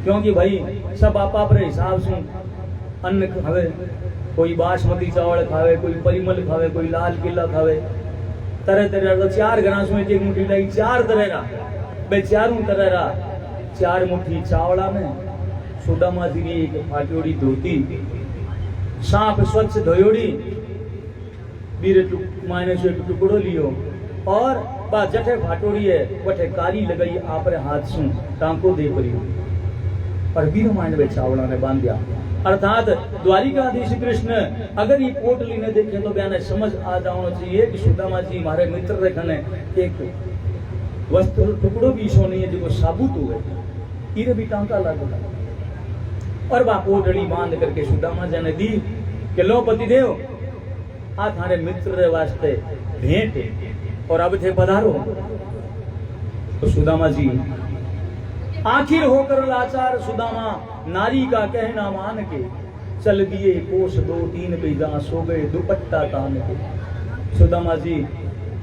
Speaker 1: क्योंकि भाई सब आप अपने हिसाब से अन्न खावे, कोई बासमती चावल खावे, कोई परिमल खावे, कोई लाल किला खावे, तरह तरह तो 4 घरा सु 1 मुट्ठी लाई, 4 तरह बे 4 तरह 4 मुट्ठी चावला में सुदामा जी की एक फाटियोड़ी धोती साफ स्वच्छ धोयोड़ी बीरे मायने से एक टुकड़ो लियो और बा जठे फाटोड़ी है वठे कारी लगाई आपरे हाथ सु टांको दे परी और बीरो मायने वे चावला ने बांध दिया। अर्थात द्वारिकाधीश कृष्ण अगर ये पोटली ने देखे तो बयान समझ आ जाना चाहिए कि सुदामा जी हमारे मित्र रखने एक वस्त्र टुकड़ो भी सो नहीं है जो साबुत हो गए, इरे भी टांका लगा और बा पोटली बांध करके सुदामा जी ने दी कि लो पतिदेव आ थारे मित्र रे वास्ते भेंट और अब थे पधारो। तो सुदामा जी आखिर होकर लाचार सुदामा नारी का कहना मान के चल दिए कोस 2-3 पे जहां सो गए दुपट्टा तान के। सुदामा जी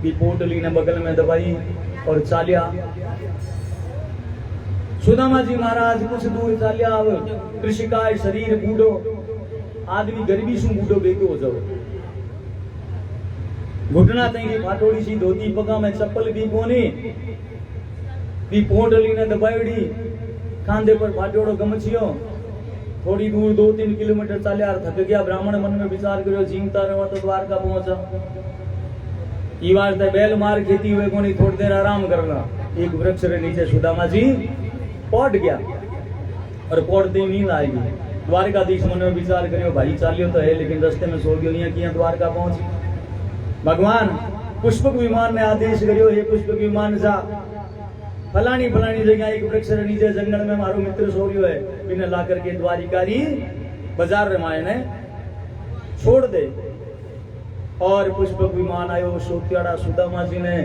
Speaker 1: की पोटली ने बगल में दबाई और चालिया। सुदामा जी महाराज कुछ दूर चालिया, कृषिकाय शरीर बूढ़ो, आदमी गरीबी सु बूढ़ो बेको हो जाओ, घुटना तई की फाटोड़ी सी धोती, पगा में चप्पल भी कोनी, भी पोटली ने दबाईड़ी, कांधे पर फाटोड़ो गमछियो। थोड़ी दूर 2-3 किलोमीटर चालिया, थक गया ब्राह्मण मन में विचार करो जीवता रहो तो द्वारका पहुंचा। ई वास्ते बैल मार खेती हुए कोनी, थोड़ी देर आराम करना। एक वृक्ष रे नीचे सुदामा जी पौट गया और पौटते ही नींद आएगी। द्वारकाधीश मन में विचार करियो भाई चालियो तो है लेकिन रास्ते में सो गयो, यहाँ किया द्वारका पहुंची। भगवान पुष्पक विमान ने आदेश करियो, हे पुष्पक विमान जा फलानी फलानी जगह एक वृक्ष नीचे जंगल में मारो मित्र सो रही है, इन्हें ला करके द्वारिकारी बाजार रामायण ने छोड़ दे। और पुष्पक विमान आयो, सोत्याड़ा सुदामा जी ने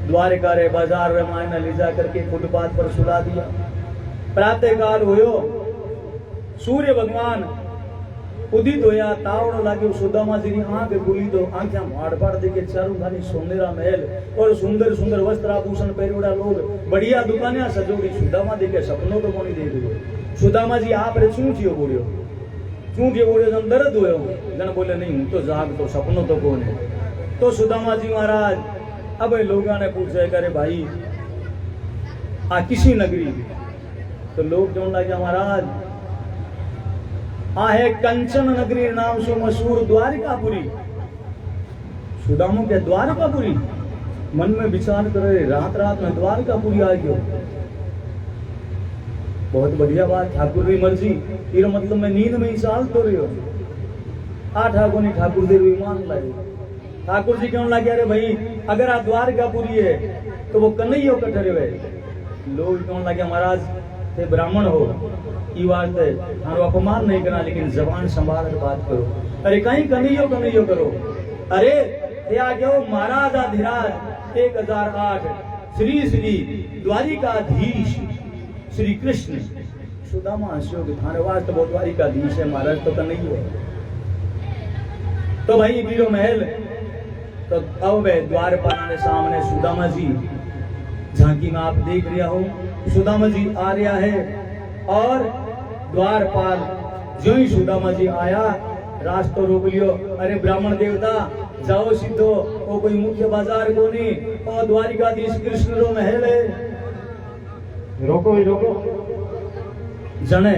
Speaker 1: द्वारिका रे बाजार रामायण ले जा करके फुटपाथ पर सुला दिया। प्रातः काल हुयो, सूर्य भगवान उदित होया तावड़ो लाग्यो सुदामा जी की आंख खुली तो आंखें फाड़ फाड़ देखे चारों खानी सोनेरा महल और सुंदर सुंदर वस्त्र आभूषण पहरोड़ा लोग बढ़िया दुकानें सजोड़ी सुदामा देखे सपनों तो कोनी देख रहे सुदामा जी आप रे चूं थियो बोलियो जन दर्द हुए जन बोले नहीं हूं तो जाग तो सपनों तो कौन है तो सुदामा जी महाराज अब लोगों ने पूछे करे भाई आ किसी नगरी तो लोग क्यों लगे महाराज आ है कंचन नगरी नाम से मशहूर द्वारिकापुरी सुदामा के द्वारकापुरी मन में विचार करे रात रात में द्वारकापुरी आ गयो बहुत बढ़िया बात ठाकुर की मर्जी ये मतलब मैं नींद में ही साल तो रही हो आ ठाकुर नहीं ठाकुर देव ईमान लाए ठाकुर जी क्यों लगे अरे भाई अगर आप द्वारकापुरी है तो वो कन्हैया कटरे हुए लोग क्यों लगे महाराज थे ब्राह्मण हो ये बात है थारो अपमान नहीं करना लेकिन जबान संभाल कर बात करो अरे कहीं कन्हैया करो अरे क्या क्यों महाराज अधिराज 1008 श्री श्री द्वारिकाधीश श्री कृष्ण सुदामा हंस्यो के थारे वास तो द्वारिकाधीश है महाराज तो कन्हैया है तो भाई बीरो महल तो अब वे द्वारपाल के सामने सुदामा जी झांकी में आप देख रहा हो सुदामा जी आ रहा है और द्वारपाल जो ही सुदामा जी आया रास्ता रोक लियो अरे ब्राह्मण देवता जाओ सीधो वो कोई मुख्य बाजार को नहीं और द्वारिकाधीश कृष्ण रो महल है
Speaker 3: रोको
Speaker 1: जने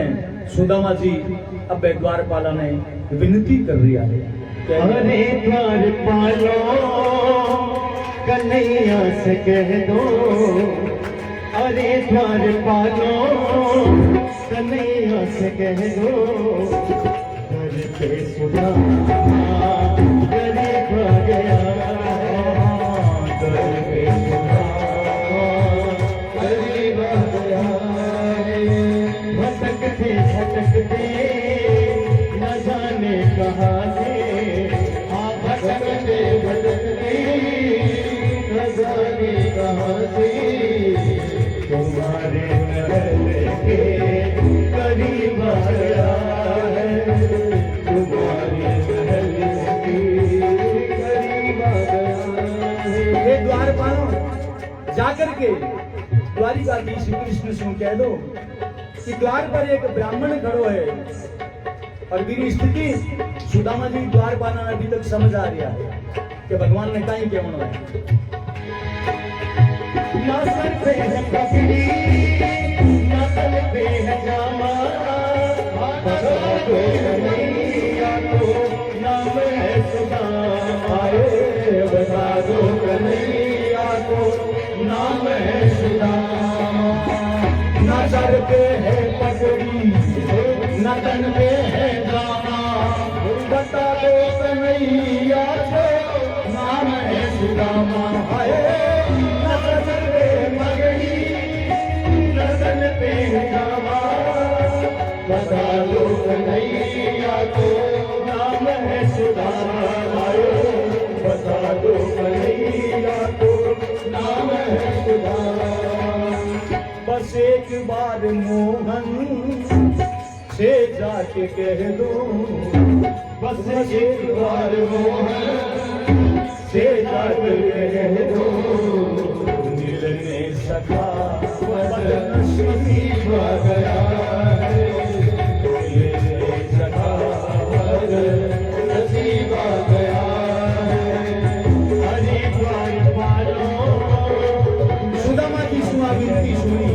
Speaker 1: सुदामा जी अब द्वारपाल ने विनती कर रिया है
Speaker 3: अरे द्वारपालो कन्हैया से कह दो अरे द्वारपालो कन्हैया से कह दो घर पे सुदामा गरीब आ गया घर पे सुदामा गरीब आ गया भटकते न जाने कहाँ से भटकते न जाने कहाँ से तुम्हारे महल के करीब आया है तुम्हारे महल के करीब आ गया है
Speaker 1: ये द्वारपालों जाकर के द्वारिकाधीश कृष्ण से कह दो कि द्वार पर एक ब्राह्मण खड़ो है और मेरी स्थिति सुदामा जी द्वारपाल अभी तक समझ आ रहा है कि भगवान ने कहीं क्या होना है
Speaker 3: ना सर पे है पगड़ी ना तल पे है जामा बता दो कन्हैया को नाम है सुदामा बता दो कन्हैया को नाम है सुदामा ना सर पे है पगड़ी ना तन पे है जामा बता दो कन्हैया को नाम है सुदामा बता दो कन्हैया को नाम है सुदामा बता दो कन्हैया को नाम है सुदामा
Speaker 1: बस एक बार मोहन से जाके कह दो
Speaker 3: बस एक बार मोहन से जाके कह दो मिलने सका नसीब आ गया है मिलने सका नसीब आ गया है हरि द्वारपालो
Speaker 1: सुदामा की सुना विनती सुनी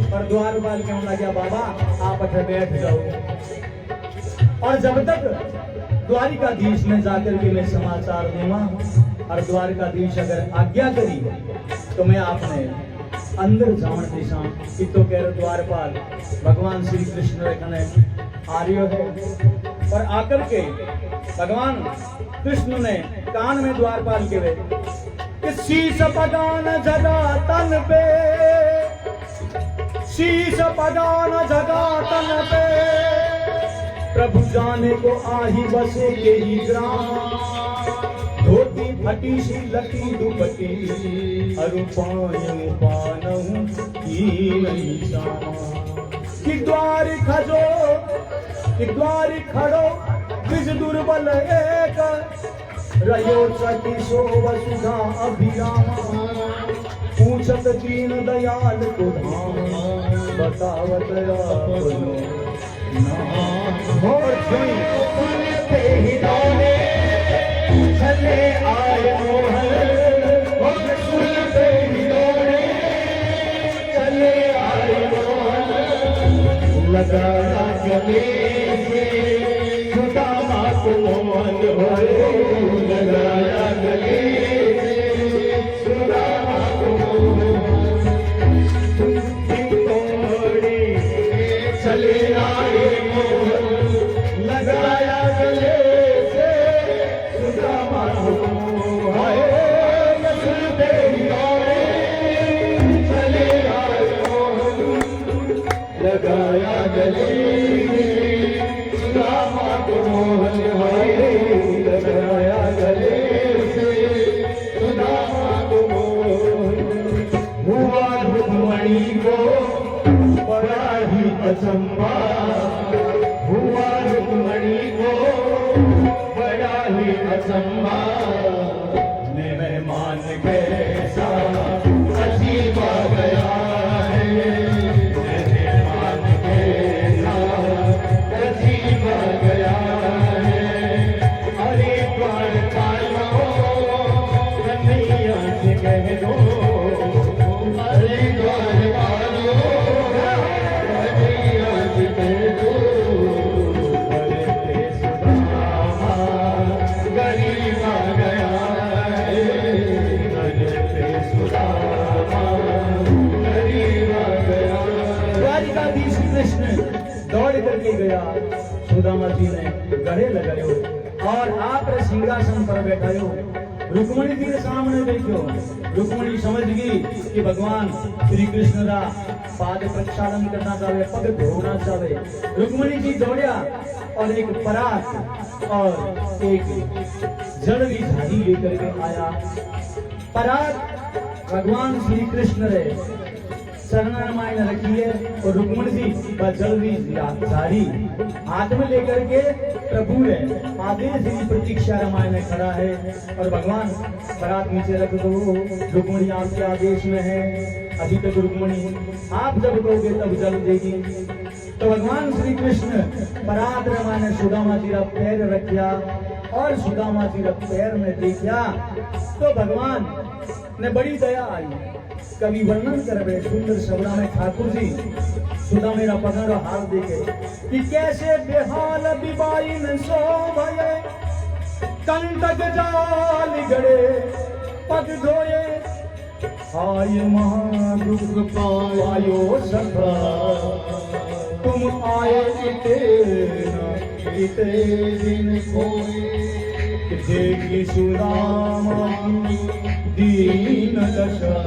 Speaker 1: और द्वारपाल कहने लगा बाबा आप अठे बैठ जाओ और जब तक द्वारिकाधीश ने जाकर के मैं समाचार दूंगा और द्वारकाधीश अगर आज्ञा करी तो मैं आपने अंदर जान दिशा तो कह रहे द्वारपाल भगवान श्री कृष्ण रखने आर्य है और आकर के भगवान कृष्ण ने कान में द्वारपाल के वे शीश पगान जगा तन पे शीश पगान जगा तन पे प्रभु जाने को आही बसे के ही ग्राम धोती फटी सी लटी दुपटी अरुपान पानहु की नहीं सामा कि द्वार खड़ो विज दुर्बल एक रयो सती सो वसुधा अभिरामा पूछत दीन दयाल को धाम बतावत आपनो नाम। और
Speaker 3: सुनते ही दौड़े चले आए मोहन, और सुनते ही दौड़े चले आए मोहन, लगाया गले से सुदामा को मोहन भरे, लगाया गले से सुदामा को मोहन, दौड़े चले आए मोहन, लगाया गले से सुदामा को मोहन, सुनते ही दौड़े चले आए मोहन, लगाया गले से सुदामा को मोहन, लगाया गले से सुदामा को मोहन। हुआ रुक्मणी को बड़ा ही अचंभा, हुआ रुक्मणी को बड़ा ही अचंभा, मेहमान कैसा अजीब आ गया है, मेहमान कैसा अजीब आ गया है, अरे द्वार कालो कन्हैया से कह दो, अरे द्वार कालो कन्हैया से कह दो, बरते सुदामा गरीब आ गया है, बरते सुदामा गरीब आ गया है।
Speaker 1: द्वारिकाधीश कृष्ण दौड़ करके गया, सुदामा जी ने गले लगायो और आप सिंहासन पर बैठायो। रुक्मणी जी के सामने देखो, रुक्मणी समझ गई कि भगवान श्री कृष्ण का पाद प्रक्षालन करना चाहे, पग धोना चाहे। रुक्मणी जी दौड़िया और एक परात और एक जड़ भी झाड़ी लेकर के आया। परात भगवान श्री कृष्ण रे चरणा मायने रखी है और रुक्मणी जी जल्दी झाड़ी हाथ में लेकर के प्रभु ने आदेश की प्रतीक्षा रामायण खड़ा है और भगवान बरात नीचे रख दो, रुक्मणी आपके आदेश में है। अभी तक रुक्मणी आप जब कहोगे तब जल देगी। तो भगवान श्री कृष्ण बरात रामायण सुदामा जी का पैर रखा और सुदामा जी का पैर में देखा तो भगवान ने बड़ी दया आई। कभी वर्णन कर रहे सुंदर सबरा में ठाकुर जी सुदा मेरा पकड़ हाथ देखे कि कैसे बेहाल बिबाई न सो भये, कंटक जाल गड़े पग धोए, आय महादुख पायो सखा तुम आए इते दिन खोए, देखी सुदामा दीन दशा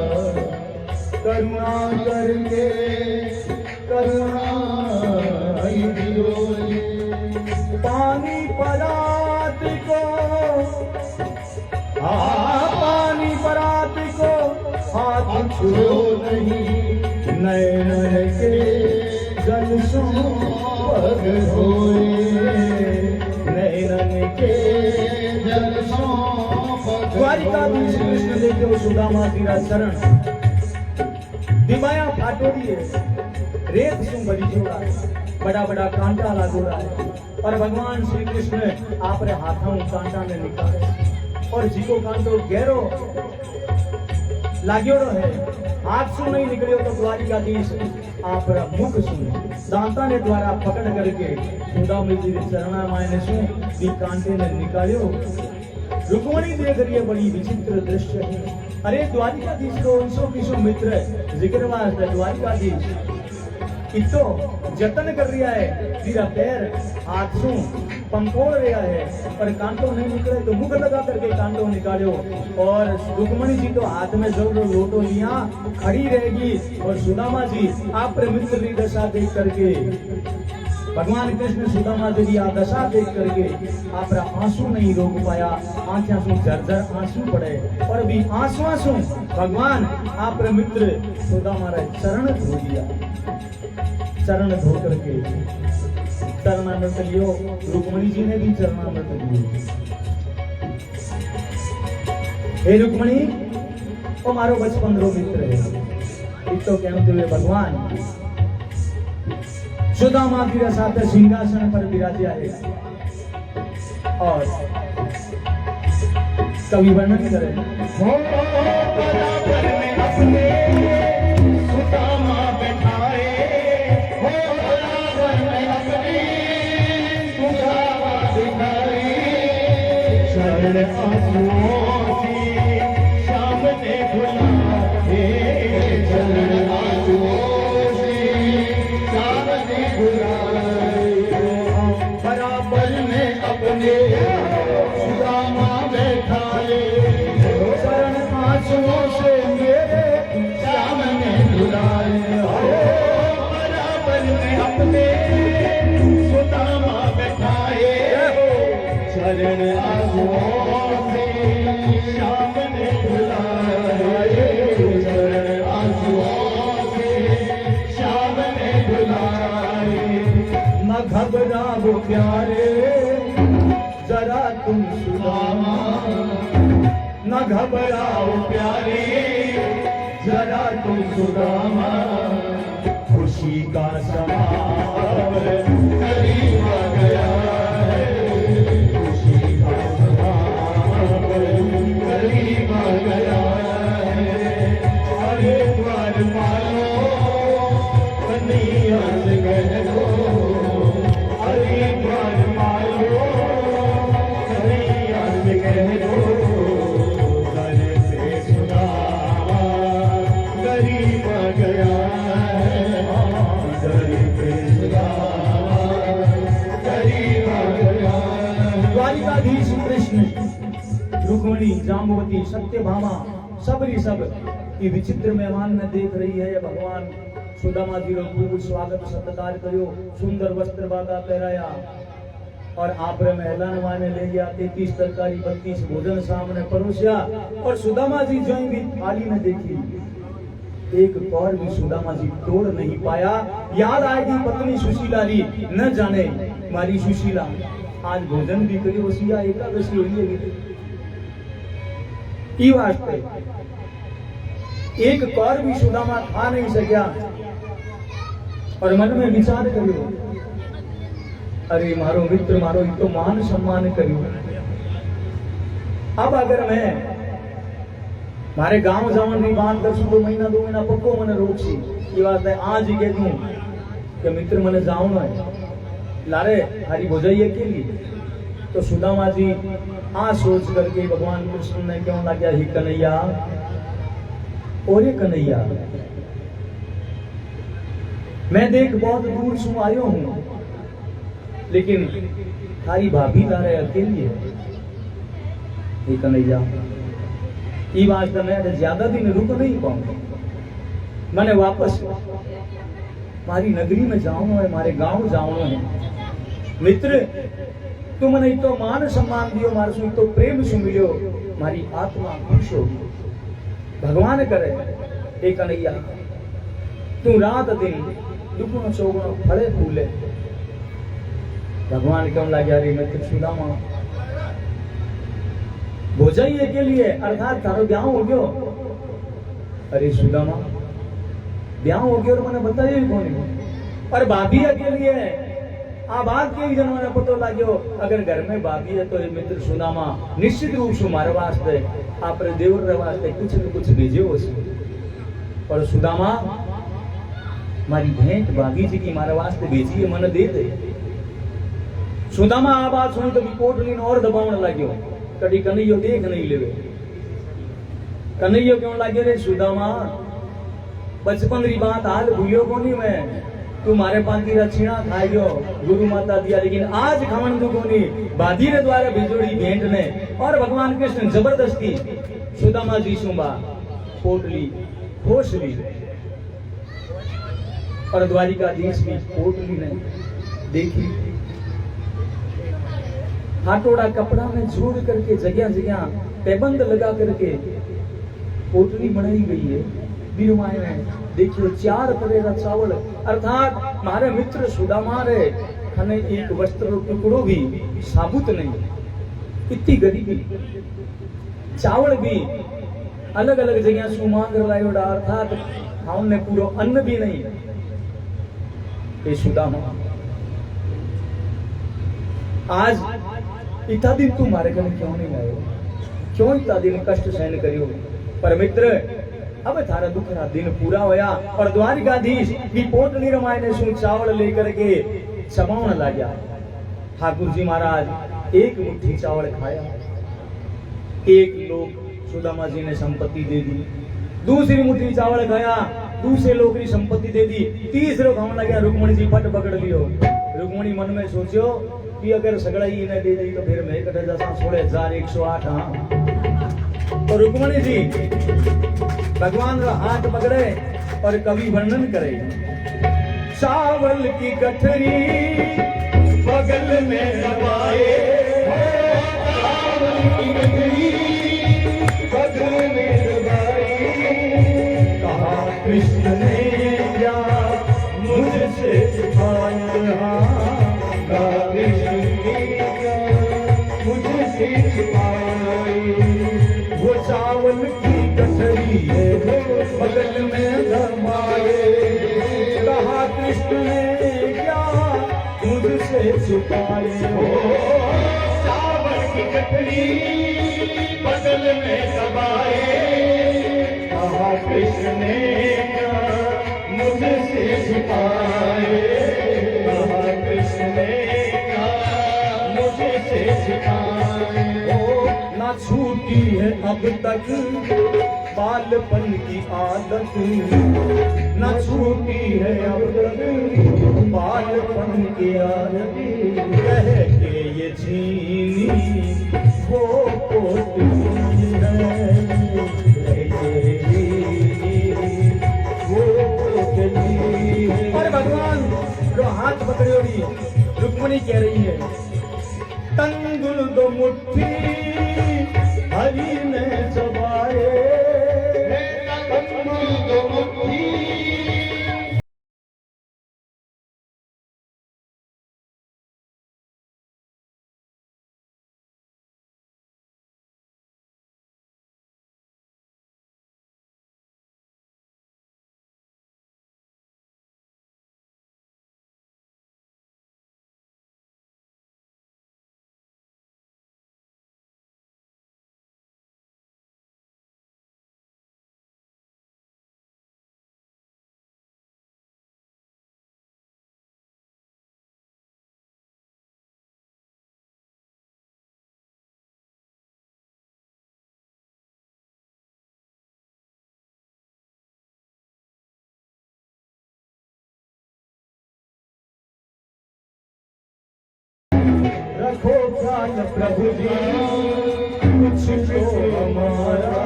Speaker 1: करुणा करके करुणा पानी परात को पानी परात को हाथ छुओ नहीं, नैन के जल सो पग धोए, नैन के जल सो पग। द्वारिकाधीश कृष्ण देखे सुदामा जी का चरण दिमाया फाटोड़ी है, रेत सुन बड़ी जोड़ा है, बड़ा बड़ा कांटा लागोड़ा है और भगवान श्री कृष्ण आपरे हाथों कांटा में निकाले और जिको कांटो गहरो लाग्योड़ो है, हाथ सु नहीं निकलियो तो द्वारिकाधीश आपरा मुख सुन दांता ने द्वारा पकड़ करके सुदामा जी के चरणा मायने सु कांटे ने निकालियो। रुक्मणी देख रही है, बड़ी विचित्र दृश्य है। अरे द्वारिकाधीश को उनसो किसो मित्र जिक्र वास्ते द्वारिकाधीश इतो जतन कर रहा है, तेरा पैर हाथ सु पंपोड़ रहा है पर कांटो नहीं निकले तो मुख लगा करके कांटो निकालो और रुक्मणी जी तो हाथ में जरूर लोटो लिया खड़ी रहेगी और सुदामा जी आप मित्र की दशा देख करके भगवान कृष्ण सुदामा जी की दशा देख करके आप आंसू नहीं रोक पाया, आंखें से झरझर आंसू पड़े और भी आंसू भगवान आप मित्र सुदामा चरण धो दिया। चरण धो करके चरणामृत लियो। रुक्मणी जी ने भी चरणामृत लियो। हे रुक्मणी, वो मारो बचपन रो मित्र है। तो कहते हुए भगवान सुदामा जी साथ सिंहासन पर विराजा है और कवि वर्णन करे
Speaker 3: हो बराबर में अपने सुदामा बैठाए, हो बराबर में अपने सुदामा बैठाए। शरण आंसुओं की शाम ने बुलाए, शरण आंसुओं की शाम ने बुलाए। बराबर में अपने सुदामा बैठाए, शरण आंसुओं से मेरे श्याम ने बुलाए। बराबर में अपने सुदामा बैठाए, शरण आंसुओं से श्याम ने बुलाए। शरण आंसुओं से श्याम ने बुलाए।
Speaker 1: न घबराओ प्यारे जरा तुम सुदामा, न घबराओ प्यारे जरा तुम सुदामा। खुशी का समा
Speaker 3: करीब आ गया है, खुशी का समा करीब आ गया है। अरे द्वार पालो कन्हैया से कह दो, अरे द्वार पालो कन्हैया से कह दो। दर पे सुदामा करीब आ गया है, दर पे सुदामा करीब आ गया है।
Speaker 1: द्वारिकाधीश कृष्ण, रुक्मणी, जाम्बवती, सत्यभामा सबरी सब ये विचित्र मेहमान ने देख रही है। भगवान सुदामा जी रो खूब स्वागत सत्कार करो, सुंदर वस्त्र बागा पहराया और आप रे महिला ने ले गया। 33 तरकारी 32 भोजन सामने परोसिया और सुदामा जी जो भी थाली में देखी, एक कौर भी सुदामा जी तोड़ नहीं पाया। याद आएगी पत्नी सुशीला री, न जाने मारी सुशीला आज भोजन भी करी वसिया एकादशी हुई है। ई वास्ते एक कौर भी सुदामा खा नहीं सकिया और मन में विचार करियो, अरे मारो मित्र मारो तो मान सम्मान करियो। अब अगर मैं मारे गांव जावन नहीं बात कर 2 महीना 2 महीना पक्को मने रोकसी, ये बात है आज ही कह दूं कि मित्र मने जाऊं है लारे हरी भोजाइए के लिए। तो सुदामा जी आ सोच करके भगवान कृष्ण ने क्यों लगा ही कन्हैया और ये कन्हैया, मैं देख बहुत दूर से आयो हूं लेकिन थारी भाभी तारे अकेली है। ये कन्हैया ये वास्ते मैं ज्यादा दिन रुक नहीं पाऊंगा, मैंने वापस मारी नगरी में जाऊं है, मारे गांव जाऊं है। मित्र तू मैंने तो मान सम्मान दियो, मारे सु तो प्रेम सु मिलो, मारी आत्मा खुश हो। भगवान करे हे कन्हैया तू रात दिन दुगुण चौगुण फले फूले। भगवान क्यों लगे अरे मित्र सुदामा भोजाइए के लिए अर्थात थारो ब्याह हो गयो। अरे सुदामा ब्याह हो गयो और मैंने बताया ही कौन और भाभी के लिए आ बात के जन मैंने पतो लाग्यो। अगर घर में भाभी है तो ये मित्र सुदामा निश्चित रूप से हमारे वास्ते आप देवर रे वास्ते कुछ न कुछ भेजो और सुदामा मारी भेंट भाभी जी की मारे वास्ते भेजी है, मन दे दे। सुदामा आ बात सुनी तो कोटली ने और दबावने लाग्यो, कभी कन्हैयो देख नहीं लेवे। कन्हैयो क्यों लागे रे सुदामा बचपन री बात हाल भूलियो कोनी मैं, तू मारे पांती रक्षिणा खाइयो गुरु माता दिया लेकिन आज खावन दू कोनी बाधी रे द्वारा भिजोड़ी भेंट ने। और भगवान कृष्ण जबरदस्ती सुदामा जी सुबा पोटली खोस ली और द्वारिकाधीश की पोटली ने देखी। हाथोड़ा कपड़ा में जोड़ करके जगह जगह पैबंद लगा करके पोटली बनाई गई है। बिरमाए में देखियो 4 परेरा चावल अर्थात
Speaker 2: मारे मित्र सुदामा रे खने एक वस्त्र टुकड़ो भी साबुत नहीं, इतनी गरीबी। चावल भी अलग अलग जगह सुमांग लायो अर्थात हमने पूरा अन्न भी नहीं। ये सुदामा आज इतना दिन तू मारे कने क्यों नहीं आयो, क्यों इतना दिन कष्ट सहन करियो। पर मित्र अब थारा दुख रा दिन पूरा होया और द्वारिकाधीश भी पोटली रमाय ने सु चावल लेकर के चबावन लाग्या। ठाकुर जी महाराज एक मुट्ठी चावल खाया, एक लोग सुदामा जी ने संपत्ति दे दी, दूसरी मुट्ठी चावल खाया, दूसरे लोग की संपत्ति दे दी, तीसरे खाने लगा रुक्मणी जी फट पकड़ लियो। रुक्मणी मन में सोचो कि अगर सगड़ा ही इन्हें दे दी तो फिर मैं कटे जैसा 16,108। हाँ तो रुक्मणी जी भगवान का हाथ पकड़े और कवि वर्णन करे, चावल की गठरी बगल में दबाए, चावल की गठरी बगल में दबाए, कहा कृष्ण ने क्या मुझसे छुपाया, कहा कृष्ण ने क्या मुझसे छुपाया, वो चावल की गठरी है बगल में दबाए, कहा कृष्ण ने क्या मुझसे छुपाए, चावल की गठरी बगल में दबाए, कहा कृष्ण ने क्या मुझसे छुपाए, कहा कृष्ण ने क्या मुझसे छुपाए। ना छूटी है अब तक बालपन की आदत, न छूटी है अब तक बालपन की आदत, कह के ये छीनी वो पोतली है, कह के वो पोतली है। और भगवान जो हाथ पकड़े हुई रुक्मणी कह रही है, तंगुल दो मुट्ठी हरि ने चबाए, तंगुल दो मुट्ठी। रखो ख्याल प्रभु जी कुछ तो हमारा,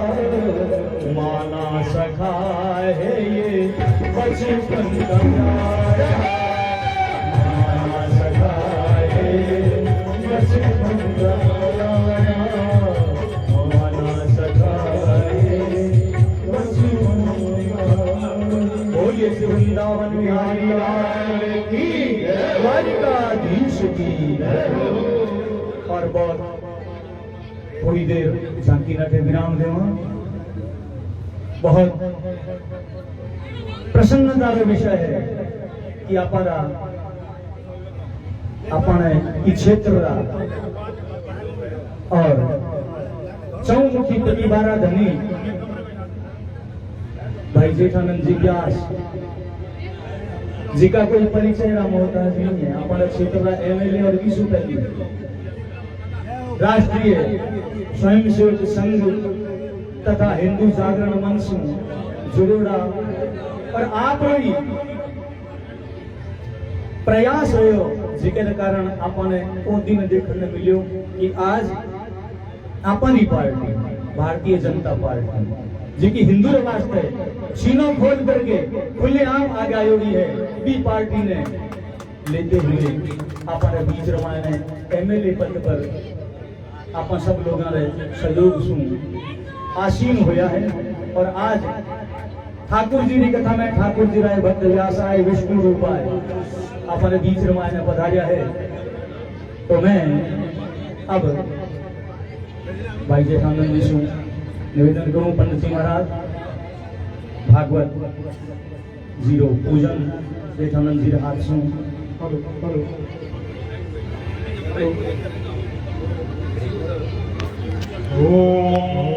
Speaker 2: माना सखा है ये बचपन का प्यारा, माना सखा है ये बचपन का प्यारा, माना सखा है बचपन का। बोलिए वृंदावन बिहारी लाल की, द्वारिकाधीश की। और बहुत थोड़ी देर झांकी नटे विराम देवा। बहुत प्रसन्नता का विषय है कि अपना अपने क्षेत्र और चौमुखी प्रतिभारा धनी भाई जेठानंद जी व्यास जी का कोई परिचय ना मोहताज नहीं है। हमारा क्षेत्र का एमएलए और विशु पहली राष्ट्रीय स्वयंसेवक संघ तथा हिंदू जागरण मंच जुड़ोड़ा और आप प्रयास हो जिसके कारण अपने वो दिन देखने मिलो कि आज अपनी पार्टी भारतीय जनता पार्टी जी की हिंदू राष्ट्र है छीनो खोल करके खुलेआम आगे आयोगी है बी पार्टी ने लेते हुए अपने बीच रमाने एमएलए पद पर आप सब लोगों ने सहयोग सु आसीन होया है। और आज
Speaker 1: ठाकुर जी की कथा में ठाकुर जी राय भक्त व्यासाय विष्णु रूपाय अपने बीच रमायण पधार्या है। तो मैं अब भाई जेठानंद जी से निवेदन करूं, पंडित जी महाराज भागवत 0 पूजन जेठानंद जी हाथ से
Speaker 3: ओम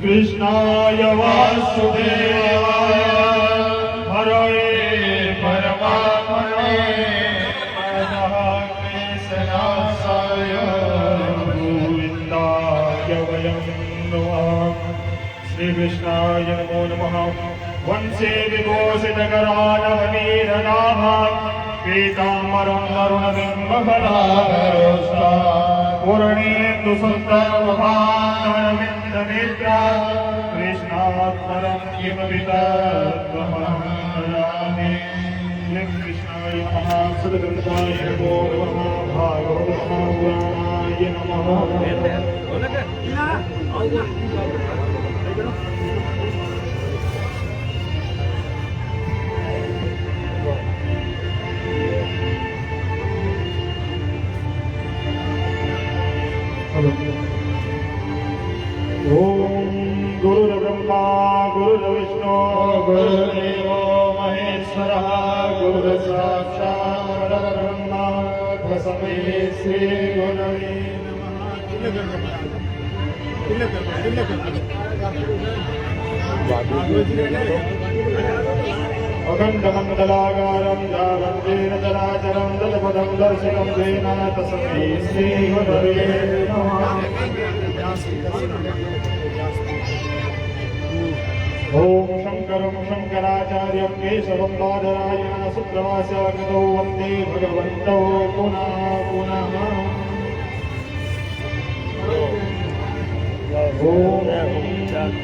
Speaker 3: कृष्णाय वासुदेवाय हरये परमात्मने मनः क्लेशनाशाय गोविन्दाय वयं नमः। श्रीकृष्णाय नमो नमः। वंशे विभूषितकरानवनीरनाभात् पीताम्बरं वरुणबिम्बफलाधरोष्टा पूर्णेन्दुसुन्दरमुखानविन्दनेत्रा कृष्णात्मरं किमपि तद्वहामि। कृष्णाय नमः। सद्गुरुदाय नमो नमः। भागवताय नमः। ओम गुरुर्ब्रह्मा गुरुर्विष्णु गुरुर्देवो महेश्वरः गुरुसाक्षात् परब्रह्म तस्मै श्री गुरवे अखण्डमण्डलाकारं जावन्तेन चराचरं तत्पदं दर्शितं तेन तस्मै श्री गुरवे नमः। ओम शंकरं शंकराचार्यं केशवं बादरायणं सुप्रभाषाकृतौ वन्दे भगवन्तौ पुनः पुनः। ओम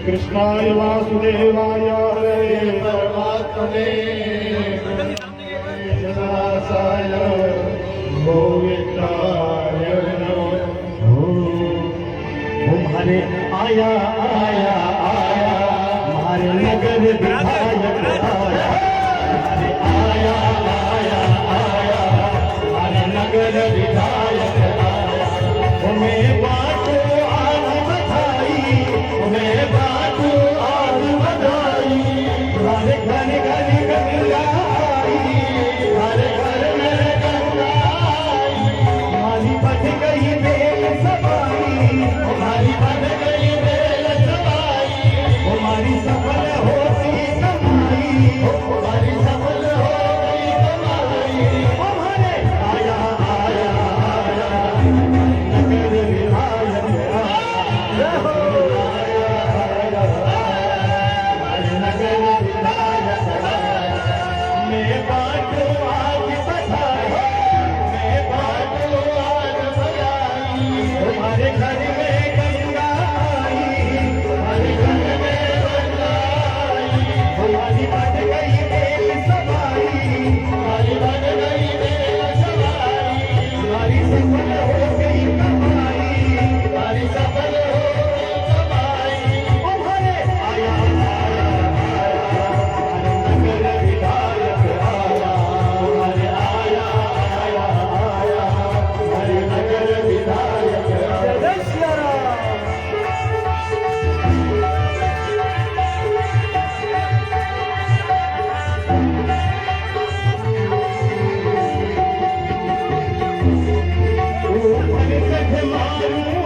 Speaker 3: कृष्णाय वासुदेवाय हरये परमात्मने नाशाय गोविन्दाय नमो नमः। हरे आया आया आया हमारे नगर विधायक आया। हरे आया आया आया हमारे नगर विधायक आया। तुम्हें बाटो आज बधाई, तुम्हें बाटो आज बधाई। हमारे घर घर गंगा आई, हमारे घर में गंगा आई। हमारी बच गई बेल सवाई, हमारी बच गई बेल सवाई। हमारी सफल होती कमाई, हमारी सफल होती कमाई। हमारे आया आया आया नगर विधायक आया। हमारे नगर विधायक आया। मैं बाटो आज बधाई, मैं बाटो आज बधाई। हमारे घर में गंगा आई, हमारे घर में गंगा आई। हमारी बच गई बेल सवाई, हमारी बच गई बेल सवाई। हमारी सफल हो गई कमाई, हमारी सफल हो गई कमाई। हमारे आया आया आया हमारे नगर विधायक आया। हमारे आया आया आया हमारे नगर विधायक आया।
Speaker 1: जय श्री राम।
Speaker 3: ऊपर कठ मारूं